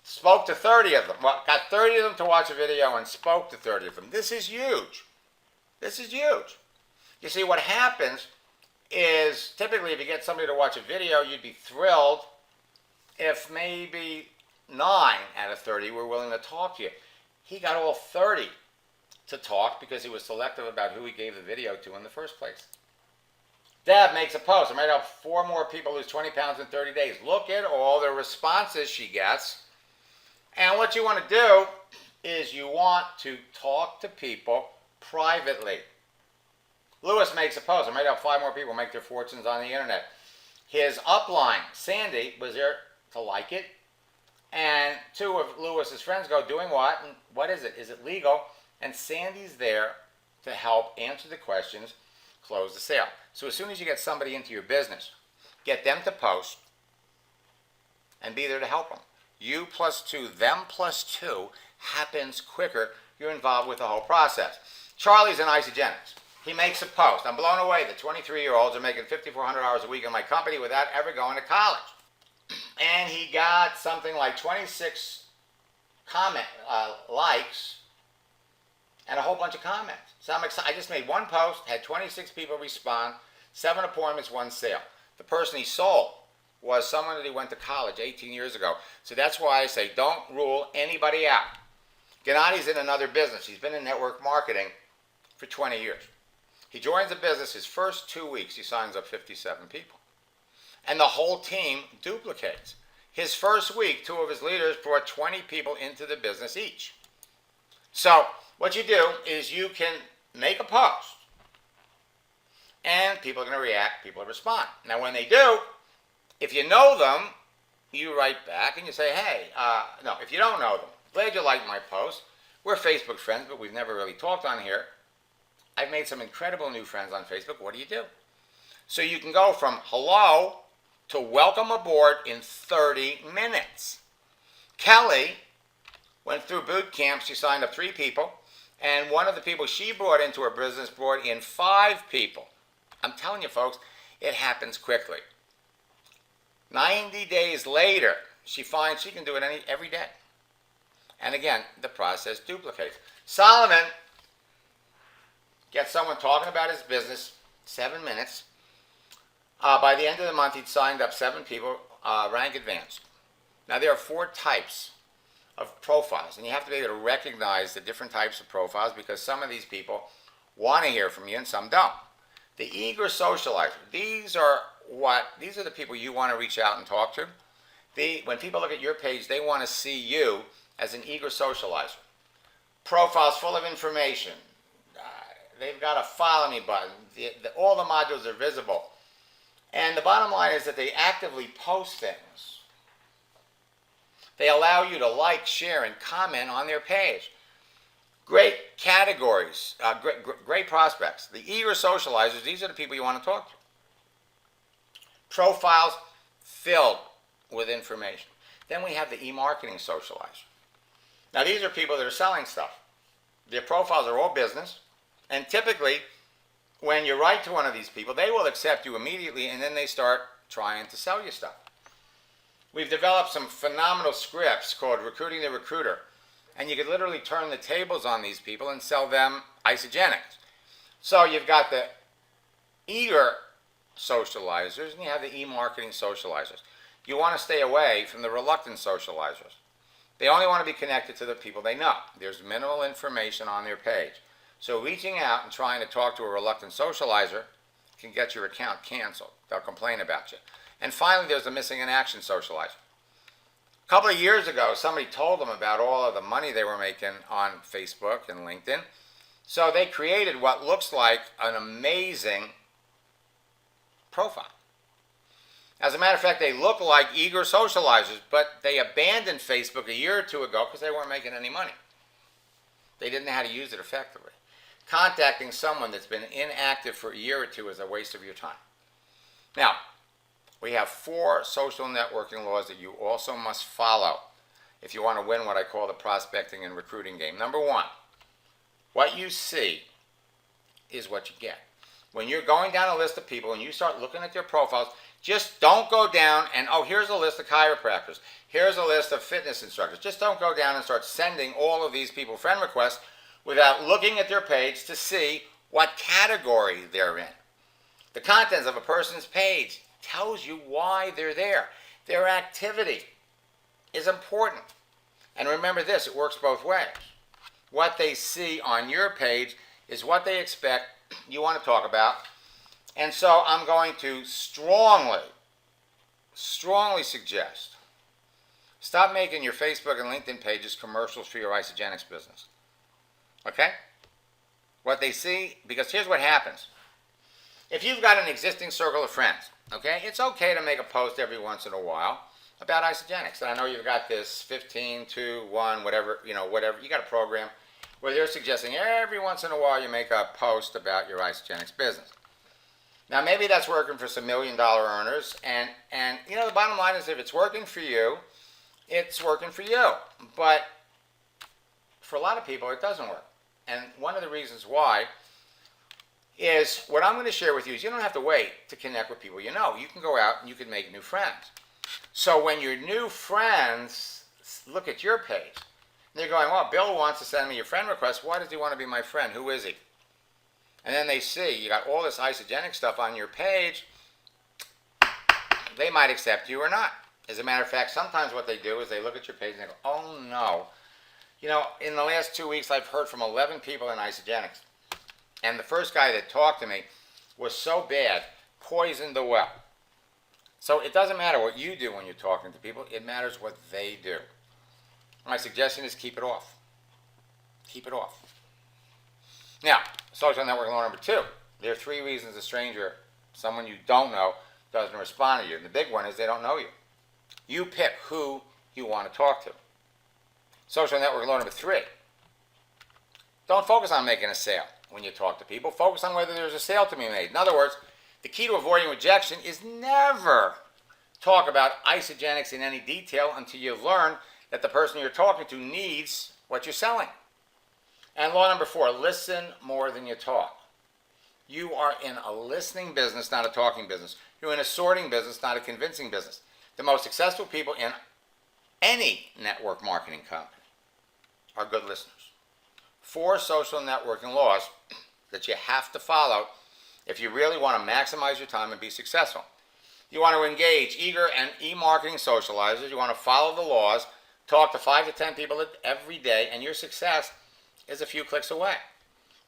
Spoke to 30 of them. Well, got 30 of them to watch a video and spoke to 30 of them. This is huge. This is huge. You see, what happens is typically if you get somebody to watch a video, you'd be thrilled if maybe 9 out of 30 were willing to talk to you. He got all 30 to talk because he was selective about who he gave the video to in the first place. Deb makes a post. I made up 4 more people lose 20 pounds in 30 days. Look at all the responses she gets. And what you want to do is you want to talk to people privately. Lewis makes a post. I made up 5 more people make their fortunes on the internet. His upline, Sandy, was there to like it. And 2 of Lewis's friends go, doing what? And what is it? Is it legal? And Sandy's there to help answer the questions, close the sale. So as soon as you get somebody into your business, get them to post and be there to help them. You plus 2, them plus 2 happens quicker. You're involved with the whole process. Charlie's in Isagenix. He makes a post. I'm blown away that 23-year-olds are making 5,400 hours a week in my company without ever going to college. And he got something like 26 likes and a whole bunch of comments. So I'm excited. I just made one post, had 26 people respond, 7 appointments, 1 sale. The person he sold was someone that he went to college 18 years ago. So that's why I say don't rule anybody out. Gennadi's in another business. He's been in network marketing for 20 years. He joins the business, his first 2 weeks, he signs up 57 people. And the whole team duplicates. His first week, 2 of his leaders brought 20 people into the business each. So what you do is you can make a post, and people are going to react, people will respond. Now when they do, if you know them, you write back and you say, hey, no, if you don't know them, glad you liked my post. We're Facebook friends, but we've never really talked on here. I've made some incredible new friends on Facebook. What do you do? So you can go from hello to welcome aboard in 30 minutes. Kelly went through boot camp. She signed up 3 people. And one of the people she brought into her business brought in 5 people. I'm telling you, folks, it happens quickly. 90 days later, she finds she can do it every day. And again, the process duplicates. Solomon gets someone talking about his business, 7 minutes. By the end of the month, he'd signed up 7 people, rank advanced. Now, there are 4 types of profiles, and you have to be able to recognize the different types of profiles because some of these people want to hear from you and some don't. The eager socializer, these are the people you want to reach out and talk to. When people look at your page, they want to see you as an eager socializer. Profiles full of information. They've got a follow me button. All the modules are visible. And the bottom line is that they actively post things. They allow you to like, share, and comment on their page. Great categories, great prospects. The eager socializers, these are the people you want to talk to. Profiles filled with information. Then we have the e-marketing socializer. Now these are people that are selling stuff. Their profiles are all business, and typically when you write to one of these people, they will accept you immediately, and then they start trying to sell you stuff. We've developed some phenomenal scripts called Recruiting the Recruiter, and you could literally turn the tables on these people and sell them Isagenix. So you've got the eager socializers, and you have the e-marketing socializers. You want to stay away from the reluctant socializers. They only want to be connected to the people they know. There's minimal information on their page. So reaching out and trying to talk to a reluctant socializer can get your account canceled. They'll complain about you. And finally, there's the missing in action socializer. A couple of years ago, somebody told them about all of the money they were making on Facebook and LinkedIn. So they created what looks like an amazing profile. As a matter of fact, they look like eager socializers, but they abandoned Facebook a year or 2 ago because they weren't making any money. They didn't know how to use it effectively. Contacting someone that's been inactive for a year or 2 is a waste of your time. Now, we have 4 social networking laws that you also must follow if you want to win what I call the prospecting and recruiting game. Number 1, what you see is what you get. When you're going down a list of people and you start looking at their profiles, just don't go down and, oh, here's a list of chiropractors. Here's a list of fitness instructors. Just don't go down and start sending all of these people friend requests without looking at their page to see what category they're in. The contents of a person's page tells you why they're there. Their activity is important. And remember this, it works both ways. What they see on your page is what they expect you want to talk about. And so I'm going to strongly suggest stop making your Facebook and LinkedIn pages commercials for your Isagenix business. Okay? What they see, because here's what happens. If you've got an existing circle of friends, okay, it's okay to make a post every once in a while about Isagenix. And I know you've got this 15 to 1, whatever, you got a program where they're suggesting every once in a while you make a post about your Isagenix business. Now, maybe that's working for some $1 million earners, and the bottom line is if it's working for you, it's working for you. But for a lot of people, it doesn't work. And one of the reasons why is what I'm going to share with you is you don't have to wait to connect with people you know. You can go out and you can make new friends. So when your new friends look at your page, they're going, well, Bill wants to send me a friend request. Why does he want to be my friend? Who is he? And then they see you got all this Isagenix stuff on your page. They might accept you or not. As a matter of fact, sometimes what they do is they look at your page and they go, oh no. You know, in the last 2 weeks, I've heard from 11 people in Isagenix. And the first guy that talked to me was so bad, poisoned the well. So it doesn't matter what you do when you're talking to people. It matters what they do. My suggestion is keep it off. Keep it off. Now, social network law number 2. There are 3 reasons a stranger, someone you don't know, doesn't respond to you. And the big one is they don't know you. You pick who you want to talk to. Social network law number 3. Don't focus on making a sale when you talk to people. Focus on whether there's a sale to be made. In other words, the key to avoiding rejection is never talk about Isagenix in any detail until you learn that the person you're talking to needs what you're selling. And law number 4, listen more than you talk. You are in a listening business, not a talking business. You're in a sorting business, not a convincing business. The most successful people in any network marketing company are good listeners. 4 social networking laws that you have to follow if you really want to maximize your time and be successful. You want to engage eager and e-marketing socializers. You want to follow the laws, talk to 5 to 10 people every day, and your success is a few clicks away.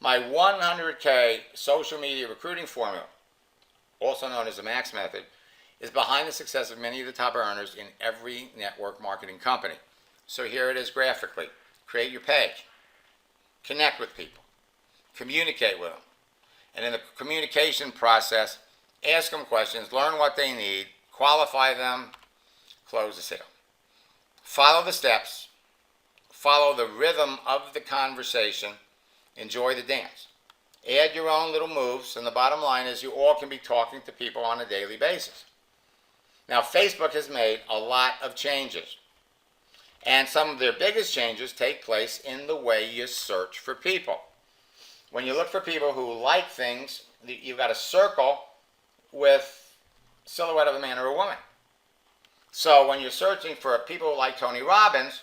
My 100K social media recruiting formula, also known as the MAX method, is behind the success of many of the top earners in every network marketing company. So here it is graphically. Create your page. Connect with people. Communicate with them. And in the communication process, ask them questions, learn what they need, qualify them, close the sale. Follow the steps. Follow the rhythm of the conversation. Enjoy the dance. Add your own little moves, and the bottom line is you all can be talking to people on a daily basis. Now, Facebook has made a lot of changes, and some of their biggest changes take place in the way you search for people. When you look for people who like things, you've got a circle with a silhouette of a man or a woman. So when you're searching for people who like Tony Robbins,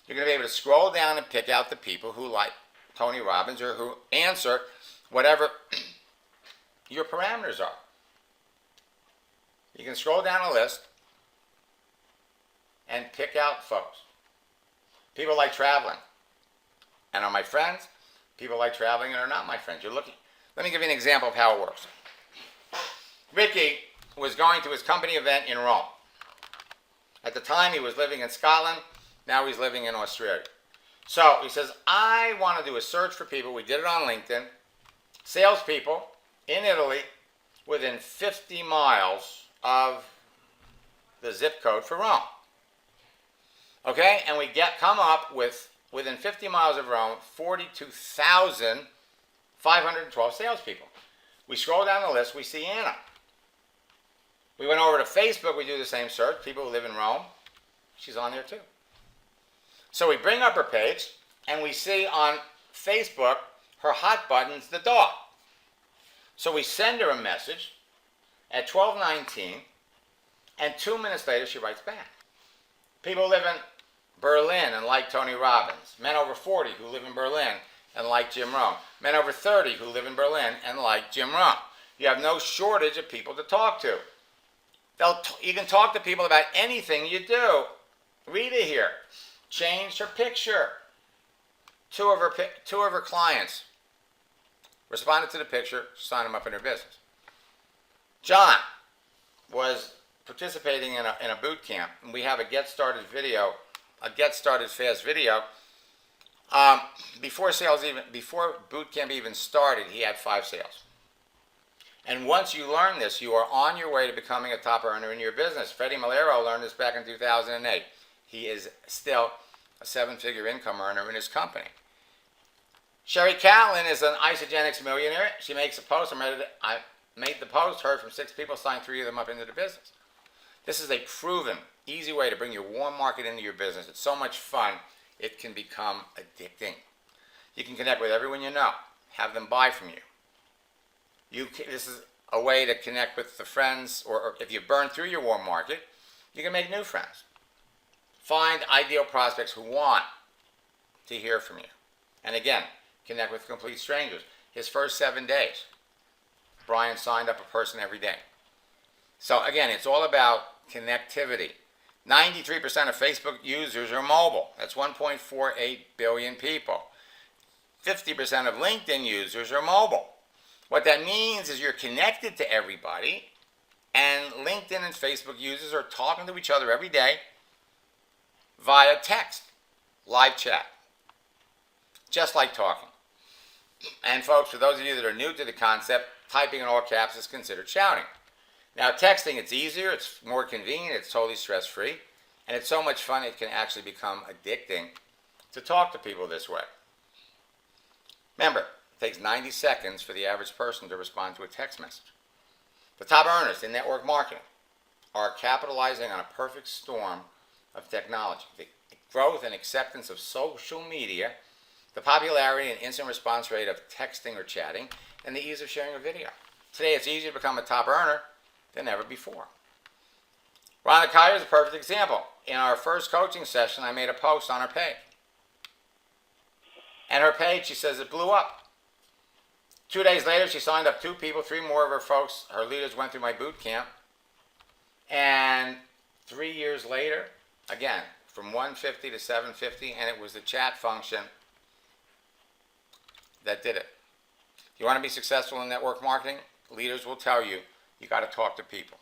you're going to be able to scroll down and pick out the people who like Tony Robbins or who answer whatever your parameters are. You can scroll down a list and pick out folks. People like traveling and are my friends. People like traveling and are not my friends. You're looking. Let me give you an example of how it works. Ricky was going to his company event in Rome. At the time, he was living in Scotland. Now he's living in Australia. So he says, I want to do a search for people. We did it on LinkedIn. Salespeople in Italy within 50 miles of the zip code for Rome. Okay? And we come up with, within 50 miles of Rome, 42,512 salespeople. We scroll down the list. We see Anna. We went over to Facebook. We do the same search. People who live in Rome. She's on there too. So we bring up her page, and we see on Facebook her hot button's the dog. So we send her a message at 12:19, and 2 minutes later she writes back. People who live in Berlin and like Tony Robbins. Men over 40 who live in Berlin and like Jim Rohn. Men over 30 who live in Berlin and like Jim Rohn. You have no shortage of people to talk to. You can talk to people about anything you do. Rita here changed her picture. Two of her clients responded to the picture, signed them up in her business. John was participating in a boot camp, and we have a Get Started Fast video. Before boot camp even started, he had 5 sales. And once you learn this, you are on your way to becoming a top earner in your business. Freddie Malero learned this back in 2008. He is still a 7-figure income earner in his company. Sherry Catlin is an Isagenix millionaire. She makes a post. I made the post, heard from 6 people, signed 3 of them up into the business. This is a proven, easy way to bring your warm market into your business. It's so much fun, it can become addicting. You can connect with everyone you know, have them buy from you. This is a way to connect with the friends, or if you burn through your warm market, you can make new friends. Find ideal prospects who want to hear from you. And again, connect with complete strangers. His first 7 days, Brian signed up a person every day. So again, it's all about connectivity. 93% of Facebook users are mobile. That's 1.48 billion people. 50% of LinkedIn users are mobile. What that means is you're connected to everybody, and LinkedIn and Facebook users are talking to each other every day via text, live chat, just like talking. And folks, for those of you that are new to the concept, typing in all caps is considered shouting. Now, texting, it's easier, it's more convenient, it's totally stress-free, and it's so much fun it can actually become addicting to talk to people this way. Remember, it takes 90 seconds for the average person to respond to a text message. The top earners in network marketing are capitalizing on a perfect storm of technology. The growth and acceptance of social media, the popularity and instant response rate of texting or chatting, and the ease of sharing a video. Today, it's easier to become a top earner than ever before. Rhonda Kyer is a perfect example. In our first coaching session, I made a post on her page. And her page, she says, it blew up. 2 days later, she signed up 2 people, 3 more of her folks, her leaders went through my boot camp. And 3 years later, again, from 150 to 750, and it was the chat function that did it. You want to be successful in network marketing? Leaders will tell you, you got to talk to people.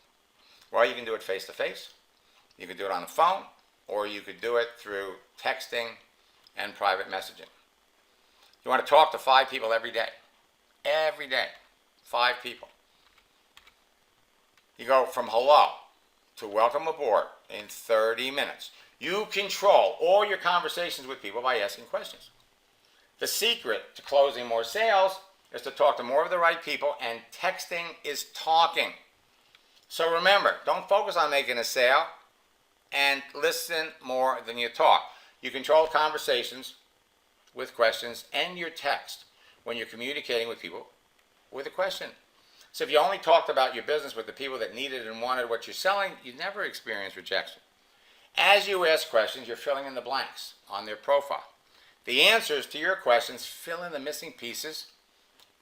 Well, you can do it face-to-face, you can do it on the phone, or you could do it through texting and private messaging. You want to talk to 5 people every day. Every day. 5 people. You go from hello to welcome aboard in 30 minutes. You control all your conversations with people by asking questions. The secret to closing more sales is to talk to more of the right people, and texting is talking. So remember, don't focus on making a sale and listen more than you talk. You control conversations with questions and your text when you're communicating with people with a question. So if you only talked about your business with the people that needed and wanted what you're selling, you'd never experience rejection. As you ask questions, you're filling in the blanks on their profile. The answers to your questions fill in the missing pieces,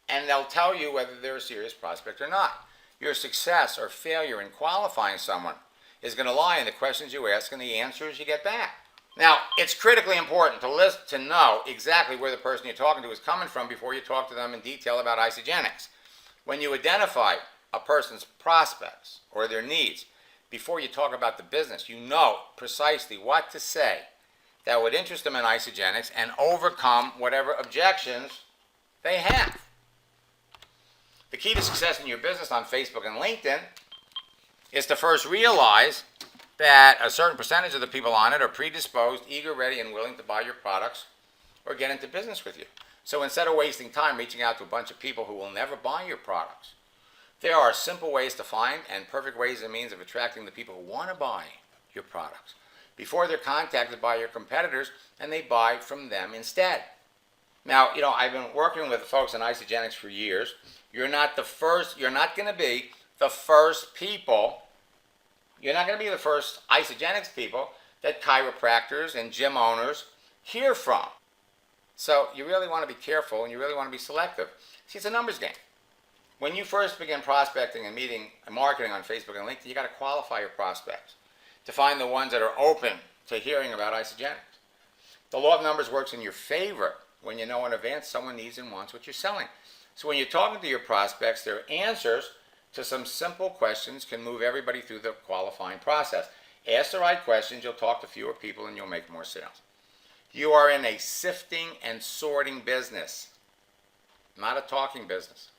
and they'll tell you whether they're a serious prospect or not. Your success or failure in qualifying someone is going to lie in the questions you ask and the answers you get back. Now, it's critically important to know exactly where the person you're talking to is coming from before you talk to them in detail about Isagenix. When you identify a person's prospects or their needs, before you talk about the business, you know precisely what to say that would interest them in Isagenix and overcome whatever objections they have. The key to success in your business on Facebook and LinkedIn is to first realize that a certain percentage of the people on it are predisposed, eager, ready, and willing to buy your products or get into business with you. So instead of wasting time reaching out to a bunch of people who will never buy your products, there are simple ways to find and perfect ways and means of attracting the people who want to buy your products before they're contacted by your competitors and they buy from them instead. Now, I've been working with the folks in Isagenix for years. You're not going to be the first people. You're not going to be the first Isagenix people that chiropractors and gym owners hear from. So you really want to be careful and you really want to be selective. See, it's a numbers game. When you first begin prospecting and meeting and marketing on Facebook and LinkedIn, you got to qualify your prospects to find the ones that are open to hearing about Isagenix. The law of numbers works in your favor when you know in advance someone needs and wants what you're selling. So when you're talking to your prospects, their answers to some simple questions can move everybody through the qualifying process. Ask the right questions, you'll talk to fewer people and you'll make more sales. You are in a sifting and sorting business, not a talking business.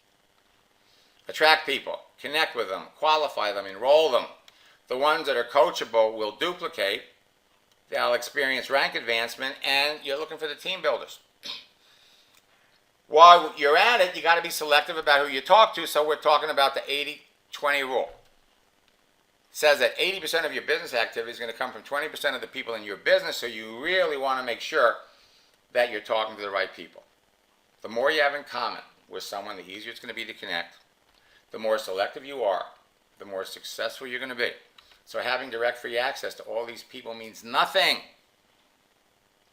Attract people, connect with them, qualify them, enroll them. The ones that are coachable will duplicate, they'll experience rank advancement, and you're looking for the team builders. While you're at it, you got to be selective about who you talk to, so we're talking about the 80-20 rule. It says that 80% of your business activity is going to come from 20% of the people in your business, so you really want to make sure that you're talking to the right people. The more you have in common with someone, the easier it's going to be to connect. The more selective you are, the more successful you're going to be. So having direct free access to all these people means nothing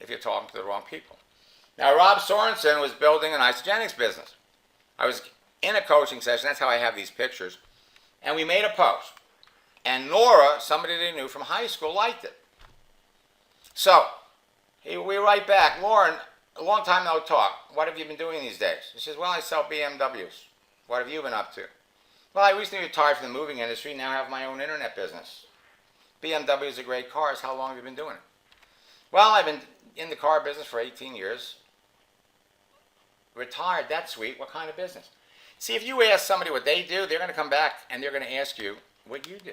if you're talking to the wrong people. Now, Rob Sorensen was building an Isagenix business. I was in a coaching session. That's how I have these pictures. And we made a post. And Nora, somebody they knew from high school, liked it. So we write back, Lauren, a long time no talk. What have you been doing these days? She says, well, I sell BMWs. What have you been up to? Well, I recently retired from the moving industry. Now I have my own internet business. BMWs are great cars. How long have you been doing it? Well, I've been in the car business for 18 years. Retired, that's sweet. What kind of business? See, if you ask somebody what they do, they're going to come back and they're going to ask you what you do.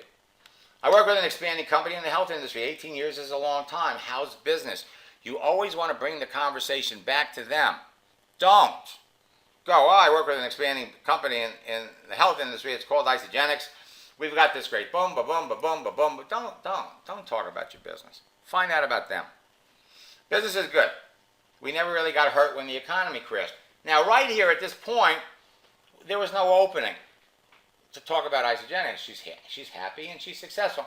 I work with an expanding company in the health industry. 18 years is a long time. How's business? You always want to bring the conversation back to them. Don't go, oh, I work with an expanding company in the health industry. It's called Isagenix. We've got this great boom, ba-boom, ba-boom, ba-boom. But don't talk about your business. Find out about them. Business is good. We never really got hurt when the economy crashed. Now, right here at this point, there was no opening to talk about Isagenix. She's happy and she's successful.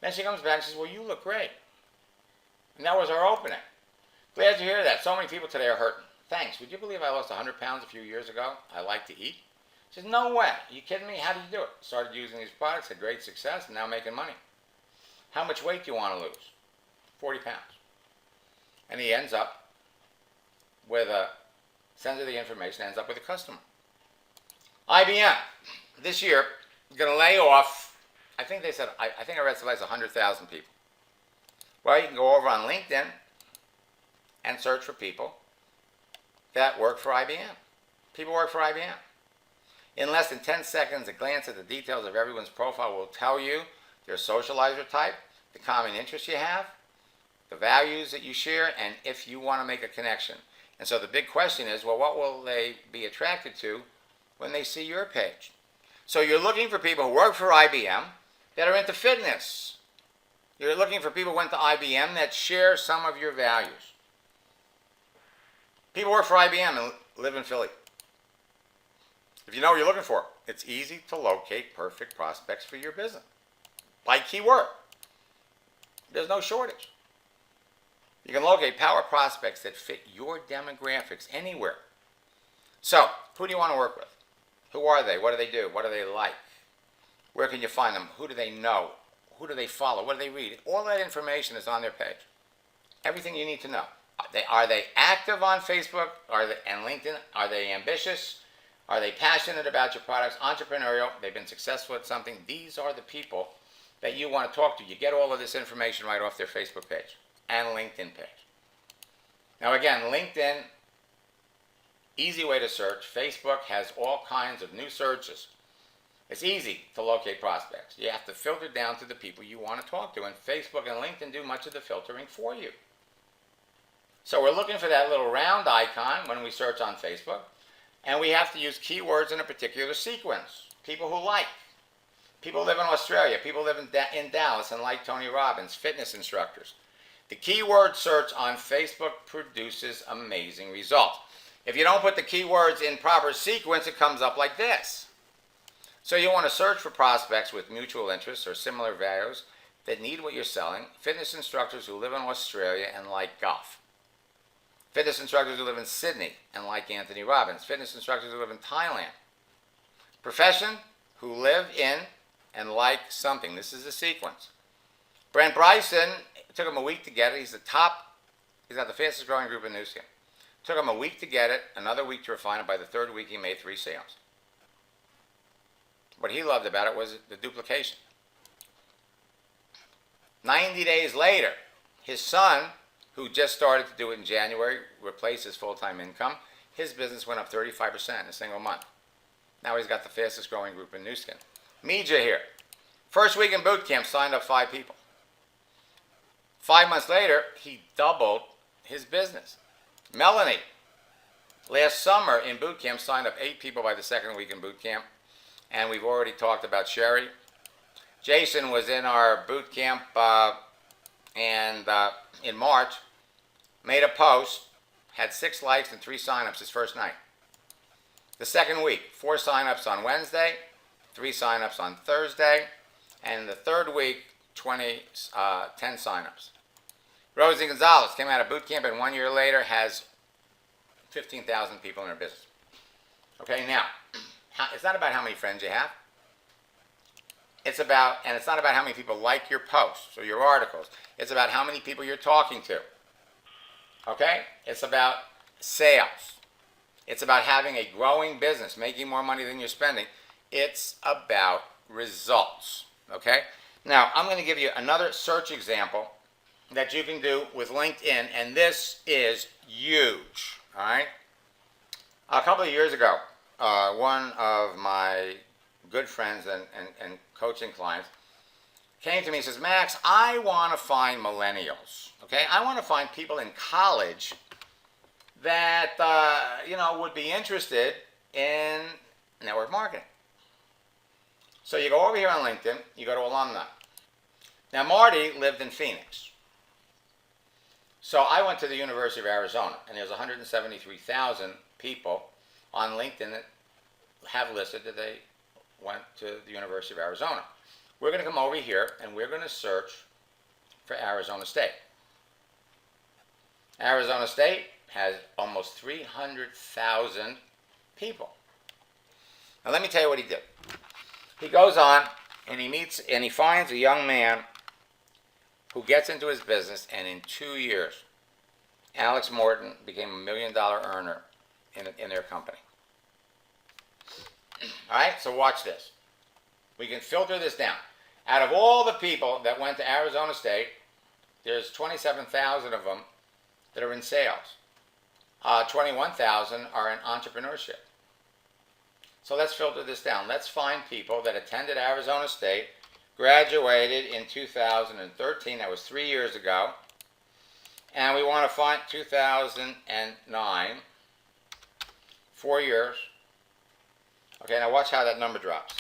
Then she comes back and says, well, you look great. And that was our opening. Glad to hear that. So many people today are hurting. Thanks. Would you believe I lost 100 pounds a few years ago? I like to eat. She says, no way. Are you kidding me? How did you do it? Started using these products, had great success, and now making money. How much weight do you want to lose? 40 pounds. And he ends up with sends her the information, ends up with a customer. IBM, this year, going to lay off, I think they said, I think I read something like 100,000 people. Well, you can go over on LinkedIn and search for people that work for IBM. People work for IBM. In less than 10 seconds, a glance at the details of everyone's profile will tell you their socializer type, the common interests you have, the values that you share, and if you want to make a connection. And so the big question is, well, what will they be attracted to when they see your page? So you're looking for people who work for IBM that are into fitness. You're looking for people who went to IBM that share some of your values. People work for IBM and live in Philly. If you know what you're looking for, it's easy to locate perfect prospects for your business. By keyword. There's no shortage. You can locate power prospects that fit your demographics anywhere. So, who do you want to work with? Who are they? What do they do? What do they like? Where can you find them? Who do they know? Who do they follow? What do they read? All that information is on their page. Everything you need to know. Are they active on Facebook and LinkedIn? Are they ambitious? Are they passionate about your products? Entrepreneurial? They've been successful at something? These are the people that you want to talk to. You get all of this information right off their Facebook page and LinkedIn page. Now again, LinkedIn, easy way to search. Facebook has all kinds of new searches. It's easy to locate prospects. You have to filter down to the people you want to talk to, and Facebook and LinkedIn do much of the filtering for you. So we're looking for that little round icon when we search on Facebook, and we have to use keywords in a particular sequence. People who like. People live in Australia. People live in Dallas and like Tony Robbins, fitness instructors. The keyword search on Facebook produces amazing results. If you don't put the keywords in proper sequence, it comes up like this. So you want to search for prospects with mutual interests or similar values that need what you're selling. Fitness instructors who live in Australia and like golf. Fitness instructors who live in Sydney and like Anthony Robbins. Fitness instructors who live in Thailand. Profession, who live in and like something. This is the sequence. Brent Bryson, it took him a week to get it. He's got the fastest growing group in Newskin. Took him a week to get it, another week to refine it. By the third week, he made 3 sales. What he loved about it was the duplication. 90 days later, his son, who just started to do it in January, replaced his full-time income. His business went up 35% in a single month. Now he's got the fastest growing group in Newskin. Mija here. First week in boot camp, signed up 5 people. 5 months later, he doubled his business. Melanie, last summer in boot camp, signed up 8 people by the second week in boot camp. And we've already talked about Sherry. Jason was in our boot camp in March, made a post, had 6 likes and 3 signups his first night. The second week, 4 signups on Wednesday, 3 signups on Thursday, and the third week, 10 signups. Rosie Gonzalez came out of boot camp and 1 year later has 15,000 people in their business. Okay, now, it's not about how many friends you have. It's not about how many people like your posts or your articles. It's about how many people you're talking to. Okay? It's about sales. It's about having a growing business, making more money than you're spending. It's about results. Okay? Now, I'm going to give you another search example that you can do with LinkedIn, and this is huge. All right? A couple of years ago, one of my good friends and coaching clients came to me and says, Max, I want to find millennials. Okay? I want to find people in college that, would be interested in network marketing. So you go over here on LinkedIn, you go to alumni. Now, Marty lived in Phoenix. So I went to the University of Arizona, and there's 173,000 people on LinkedIn that have listed that they went to the University of Arizona. We're going to come over here, and we're going to search for Arizona State. Arizona State has almost 300,000 people. Now let me tell you what he did. He goes on and he finds a young man who gets into his business, and in 2 years, Alex Morton became $1 million earner in their company. All right, so watch this. We can filter this down. Out of all the people that went to Arizona State, there's 27,000 of them that are in sales. 21,000 are in entrepreneurship. So let's filter this down. Let's find people that attended Arizona State, graduated in 2013, that was 3 years ago, and we want to find 2009, 4 years. Okay, now watch how that number drops,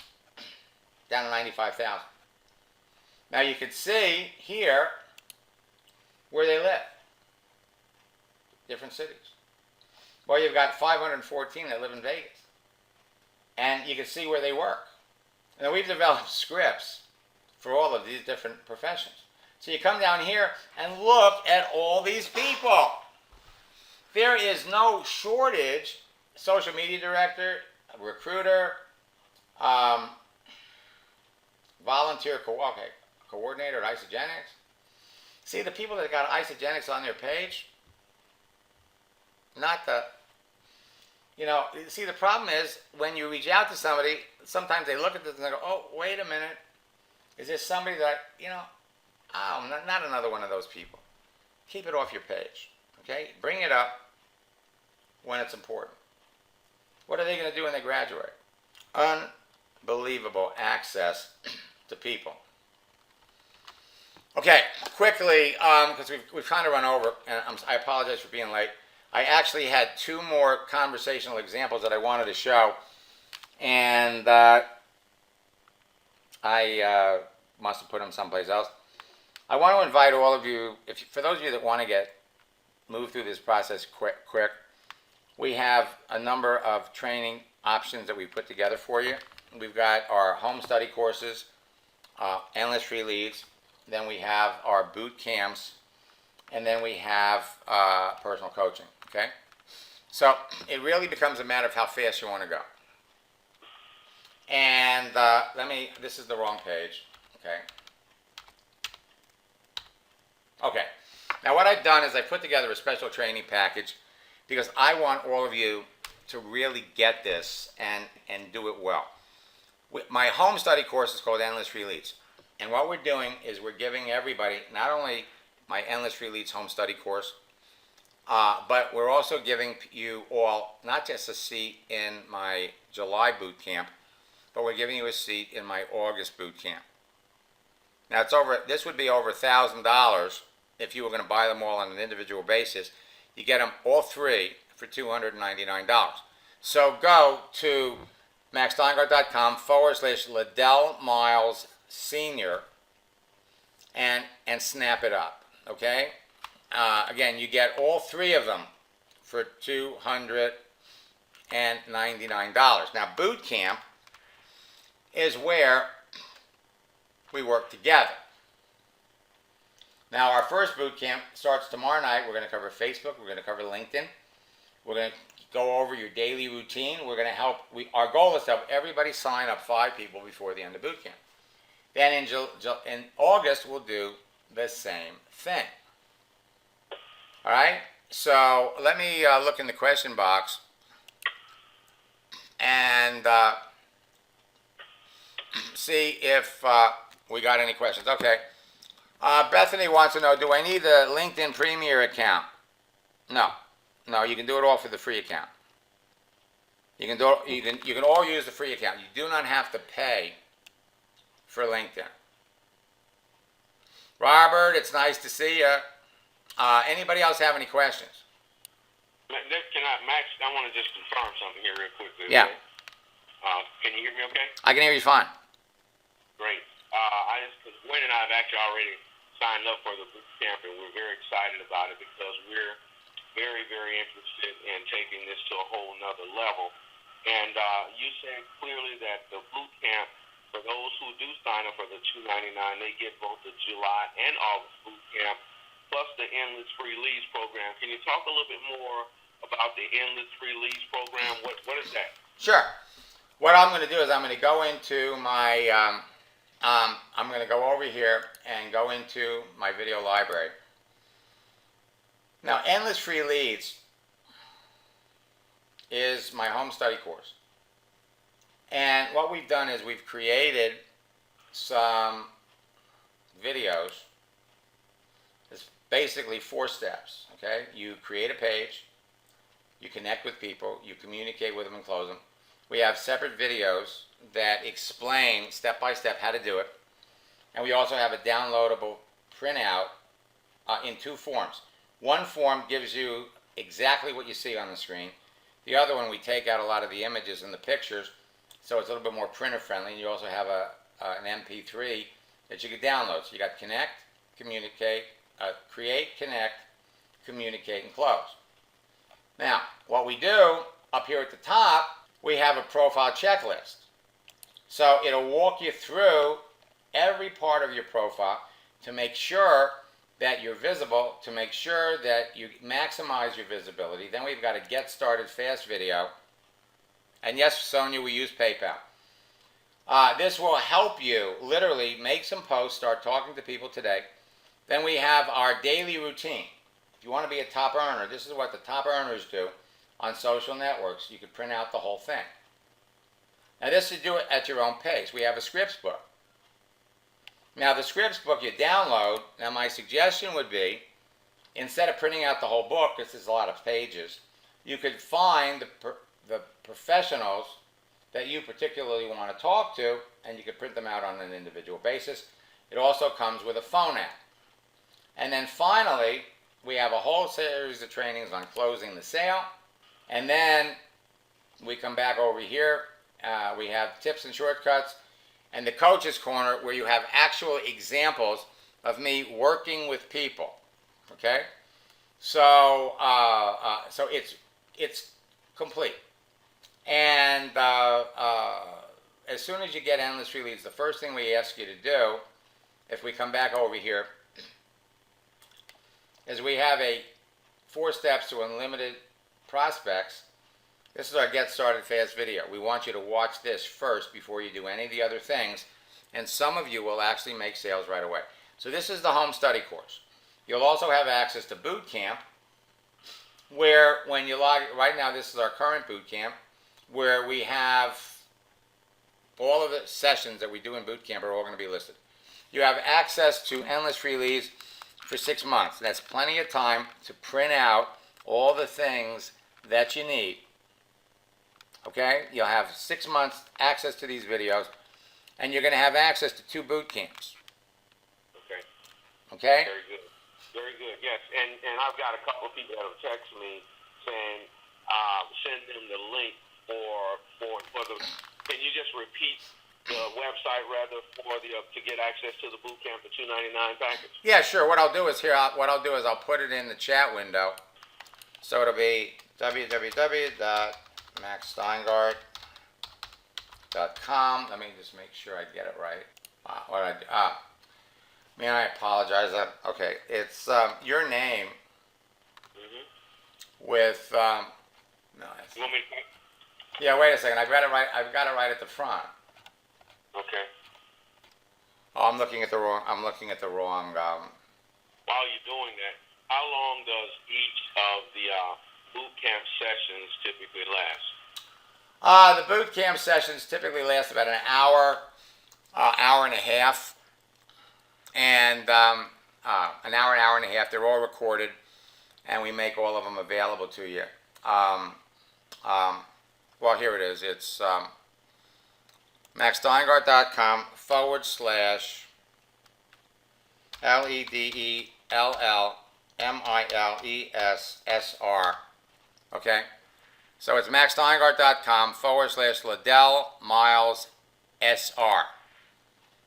down to 95,000. Now you can see here where they live, different cities. Well, you've got 514 that live in Vegas. And you can see where they work. Now, we've developed scripts for all of these different professions. So you come down here and look at all these people. There is no shortage. Social media director, recruiter, volunteer coordinator at Isagenix. See the people that got Isagenix on their page? Not the... see, the problem is when you reach out to somebody, sometimes they look at this and they go, oh, wait a minute. Is this somebody that, not another one of those people. Keep it off your page, okay? Bring it up when it's important. What are they going to do when they graduate? Unbelievable access to people. Okay, quickly, because we're trying to run over, and I apologize for being late. I actually had 2 more conversational examples that I wanted to show, and I must have put them someplace else. I want to invite all of you, for those of you that want to move through this process quick, we have a number of training options that we put together for you. We've got our home study courses, endless free leads, then we have our boot camps, and then we have personal coaching. Okay, so it really becomes a matter of how fast you want to go. And this is the wrong page. Okay, now what I've done is I put together a special training package because I want all of you to really get this and do it well. My home study course is called Endless Free Leads. And what we're doing is we're giving everybody not only my Endless Free Leads home study course, but we're also giving you all not just a seat in my July boot camp, but we're giving you a seat in my August boot camp. Now this would be over $1,000 if you were going to buy them all on an individual basis. You get them all 3 for $299. So go to maxsteingart.com/Ledell Miles Sr. and snap it up. Okay. Again, you get all 3 of them for $299. Now, boot camp is where we work together. Now, our first boot camp starts tomorrow night. We're going to cover Facebook. We're going to cover LinkedIn. We're going to go over your daily routine. We're going to help. Our goal is to help everybody sign up 5 people before the end of boot camp. Then in August, we'll do the same thing. All right? So let me look in the question box and see if we got any questions. Okay. Bethany wants to know, do I need a LinkedIn Premier account? No. No, you can do it all for the free account. You can all use the free account. You do not have to pay for LinkedIn. Robert, it's nice to see you. Anybody else have any questions? Max, I want to just confirm something here real quickly. Yeah. Okay? Can you hear me okay? I can hear you fine. Great. Because Gwen and I have actually already signed up for the boot camp, and we're very excited about it because we're very, very interested in taking this to a whole nother level. And you said clearly that the boot camp, for those who do sign up for the $299, they get both the July and August boot camp, plus the Endless Free Leads program. Can you talk a little bit more about the Endless Free Leads program? What is that? Sure. What I'm going to do is I'm going to go into my, I'm going to go over here and go into my video library. Now, Endless Free Leads is my home study course. And what we've done is we've created some videos. It's basically 4 steps, okay? You create a page, you connect with people, you communicate with them and close them. We have separate videos that explain step by step how to do it. And we also have a downloadable printout in 2 forms. One form gives you exactly what you see on the screen. The other one, we take out a lot of the images and the pictures, so it's a little bit more printer friendly. And you also have an MP3 that you can download. So you got connect, communicate, create, connect, communicate, and close. Now, what we do up here at the top, we have a profile checklist. So it'll walk you through every part of your profile to make sure that you're visible, to make sure that you maximize your visibility. Then we've got a Get Started Fast video. And yes, Sonia, we use PayPal. This will help you literally make some posts, start talking to people today. Then we have our daily routine. If you want to be a top earner, this is what the top earners do on social networks. You can print out the whole thing. Now this is do it at your own pace. We have a scripts book. Now the scripts book you download, now my suggestion would be, instead of printing out the whole book, this is a lot of pages, you could find the professionals that you particularly want to talk to, and you could print them out on an individual basis. It also comes with a phone app. And then finally, we have a whole series of trainings on closing the sale. And then we come back over here. We have tips and shortcuts. And the Coach's Corner, where you have actual examples of me working with people. Okay? So, so it's complete. And as soon as you get Endless Free Leads, the first thing we ask you to do, if we come back over here, is we have a 4 steps to unlimited prospects. This is our Get Started Fast video. We want you to watch this first before you do any of the other things, and some of you will actually make sales right away. So this is the home study course. You'll also have access to boot camp, where when you log, right now this is our current boot camp, where we have all of the sessions that we do in boot camp are all going to be listed. You have access to Endless Free Leads for 6 months. That's plenty of time to print out all the things that you need. Okay? You'll have 6 months access to these videos, and you're going to have access to 2 boot camps. Okay. Okay? Very good. Very good. Yes. And I've got a couple of people that have texted me saying send them the link for the. Can you just repeat the website rather for the to get access to the boot camp, the $299 package? Yeah, sure. What I'll do is I'll put it in the chat window. So it'll be www.maxsteingart.com. Let me just make sure I get it right. Man, I apologize. Okay, it's your name with No. That's, You want me to? yeah. Wait a second. I've got it right. I've got it right at the front. Okay. Oh, I'm looking at the wrong. I'm looking at the wrong. While you're doing that, how long does each of the boot camp sessions typically last? The boot camp sessions typically last about an hour, hour and a half, and an hour and a half. They're all recorded, and we make all of them available to you. Well, here it is. It's LeddellMilessSR. Okay? So it's MaxSteingart.com/Ledell Miles SR.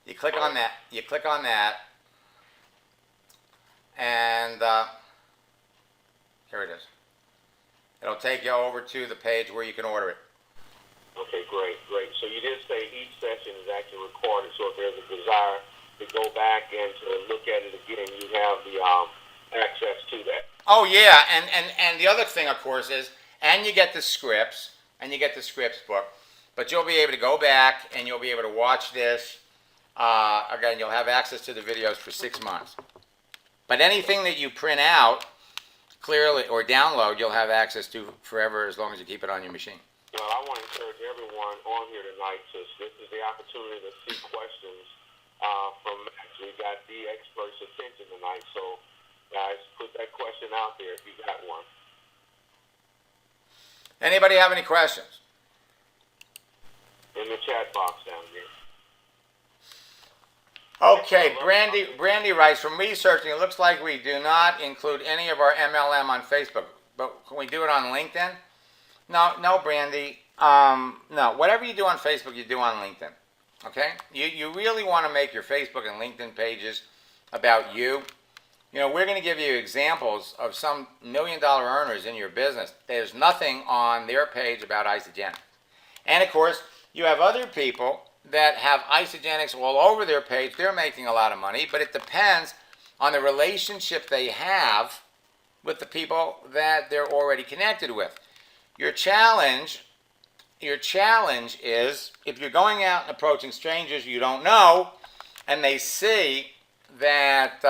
You click on that. You click on that, and here it is. It'll take you over to the page where you can order it. Okay, great. So you did say each session is actually recorded, so if there's a desire to go back and to look at it again, you have the access to that. Oh yeah, and the other thing, of course, is, and you get the scripts, and you get the scripts book, but you'll be able to go back and you'll be able to watch this. Again, you'll have access to the videos for 6 months. But anything that you print out clearly or download, you'll have access to forever as long as you keep it on your machine. Well, I want to encourage everyone on here tonight to, this is the opportunity to see questions from Max. We got the expert's attention tonight, so guys, put that question out there if you got one. Anybody have any questions? In the chat box down here. Okay, Brandy writes, from researching, it looks like we do not include any of our MLM on Facebook, but can we do it on LinkedIn? No, Brandy. No, whatever you do on Facebook, you do on LinkedIn. Okay? You really want to make your Facebook and LinkedIn pages about you. You know, we're going to give you examples of some $1 million earners in your business. There's nothing on their page about Isagenix. And of course, you have other people that have Isagenix all over their page. They're making a lot of money, but it depends on the relationship they have with the people that they're already connected with. Your challenge is, if you're going out and approaching strangers you don't know, and they see that,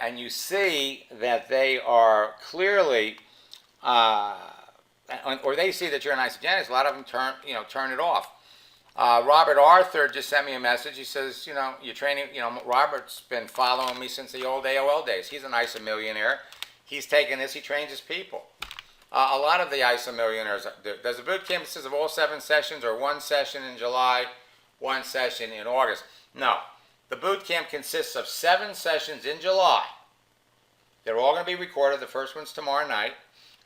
and you see that they are clearly, or they see that you're an Isagenix, a lot of them turn it off. Robert Arthur just sent me a message. He says, you're training, Robert's been following me since the old AOL days. He's an ISA millionaire. He's taken this, he trains his people. A lot of the ISA millionaires, there's a boot camp that says of all 7 sessions, or 1 session in July, 1 session in August. No, the boot camp consists of 7 sessions in July. They're all going to be recorded. The first one's tomorrow night,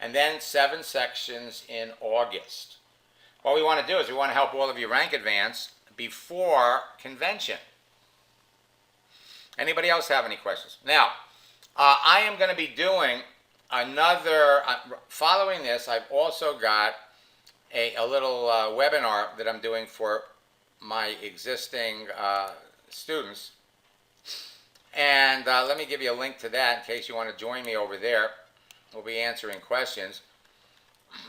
and then 7 sections in August. What we want to do is we want to help all of you rank advance before convention. Anybody else have any questions? Now, I am going to be doing another, following this, I've also got a little webinar that I'm doing for my existing students. And let me give you a link to that in case you want to join me over there. We'll be answering questions.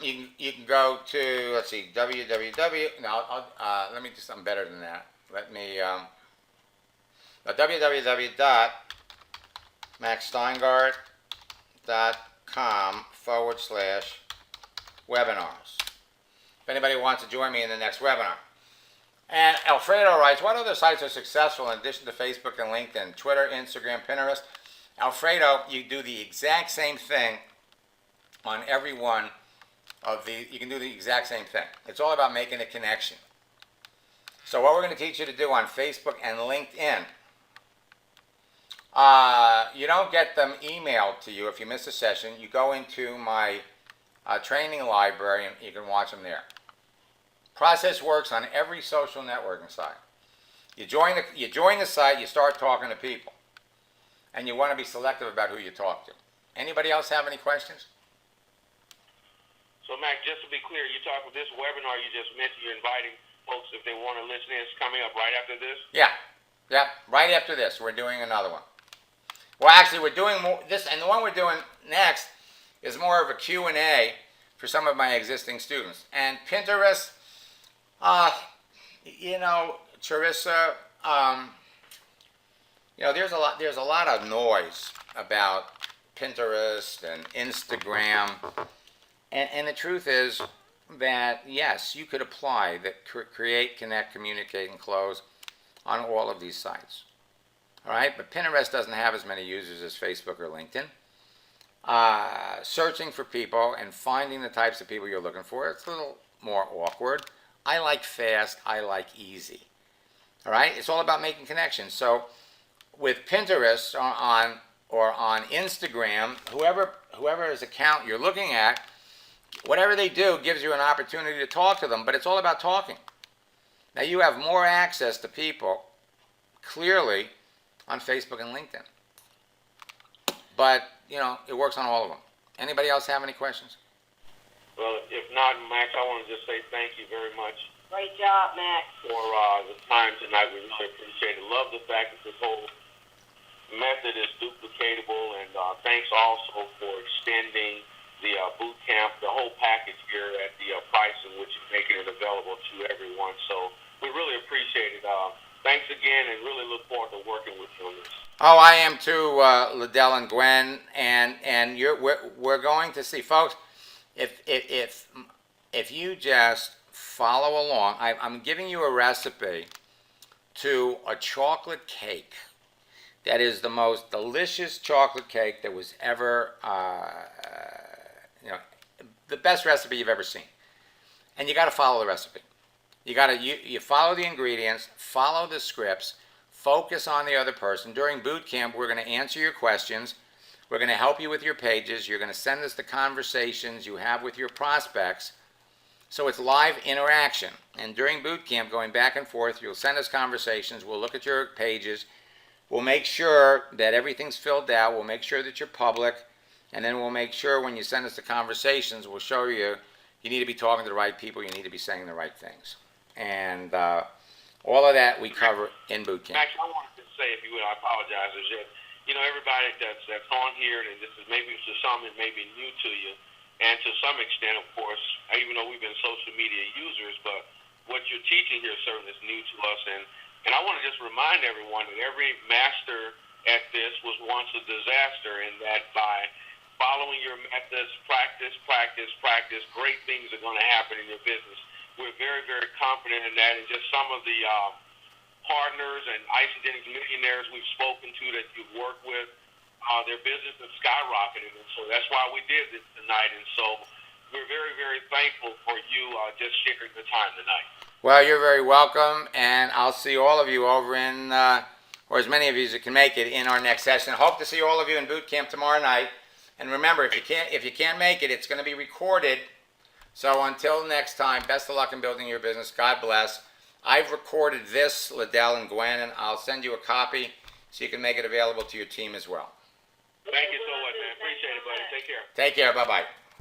You can go to, let's see, www. No, let me do something better than that. Let me www.maxsteingart.com/webinars. If anybody wants to join me in the next webinar. And Alfredo writes, what other sites are successful in addition to Facebook and LinkedIn? Twitter, Instagram, Pinterest. Alfredo, you do the exact same thing on every one of the, you can do the exact same thing. It's all about making a connection. So what we're going to teach you to do on Facebook and LinkedIn, you don't get them emailed to you if you miss a session. You go into my training library and you can watch them there. Process works on every social networking site. You join the site, you start talking to people, and you want to be selective about who you talk to. Anybody else have any questions? So, Mac, just to be clear, you talk with this webinar you just mentioned, you're inviting folks if they want to listen in. It's coming up right after this? Yeah, right after this, we're doing another one. Well, actually, we're doing more, this, and the one we're doing next is more of a Q&A for some of my existing students. And Pinterest, Charissa, there's a lot of noise about Pinterest and Instagram, and the truth is that yes, you could apply that create, connect, communicate, and close on all of these sites. All right, but Pinterest doesn't have as many users as Facebook or LinkedIn. Searching for people and finding the types of people you're looking for, it's a little more awkward. I like fast, I like easy. All right, it's all about making connections. So with Pinterest or on Instagram, whoever's account you're looking at, whatever they do gives you an opportunity to talk to them, but it's all about talking. Now you have more access to people, clearly, on Facebook and LinkedIn. But, it works on all of them. Anybody else have any questions? Well, if not, Max, I want to just say thank you very much. Great job, Max. For the time tonight. We really appreciate it. Love the fact that this whole method is duplicatable, and thanks also for extending the boot camp, the whole package here at the price in which you're making it available to everyone. So we really appreciate it. Thanks again, and really look forward to working with you on this. Oh, I am too, Ledell and Gwen, and we're going to see, folks. If you just follow along, I'm giving you a recipe to a chocolate cake that is the most delicious chocolate cake that was ever, the best recipe you've ever seen. And you got to follow the recipe. You follow the ingredients, follow the scripts, focus on the other person. During boot camp, we're going to answer your questions. We're going to help you with your pages. You're going to send us the conversations you have with your prospects. So it's live interaction. And during boot camp, going back and forth, you'll send us conversations. We'll look at your pages. We'll make sure that everything's filled out. We'll make sure that you're public. And then we'll make sure when you send us the conversations, we'll show you need to be talking to the right people. You need to be saying the right things. And all of that we cover in boot camp. Max, I wanted to say, if you would, I apologize, is that, everybody that's on here, and this is maybe to some it may be new to you, and to some extent, of course, even though we've been social media users, but what you're teaching here certainly is new to us. And I want to just remind everyone that every master at this was once a disaster, and that by following your methods, practice, great things are going to happen in your business. We're very, very confident in that, and just some of the partners and Isagenix millionaires we've spoken to that you've worked with, their business has skyrocketed, and so that's why we did this tonight. And so we're very, very thankful for you just sharing the time tonight. Well, you're very welcome, and I'll see all of you over in, or as many of you as can make it, in our next session. Hope to see all of you in boot camp tomorrow night. And remember, if you can't make it, it's going to be recorded. So until next time, best of luck in building your business. God bless. I've recorded this, Ledell and Gwen, and I'll send you a copy so you can make it available to your team as well. Thank you so much, man. Appreciate it, buddy. Take care. Take care. Bye-bye.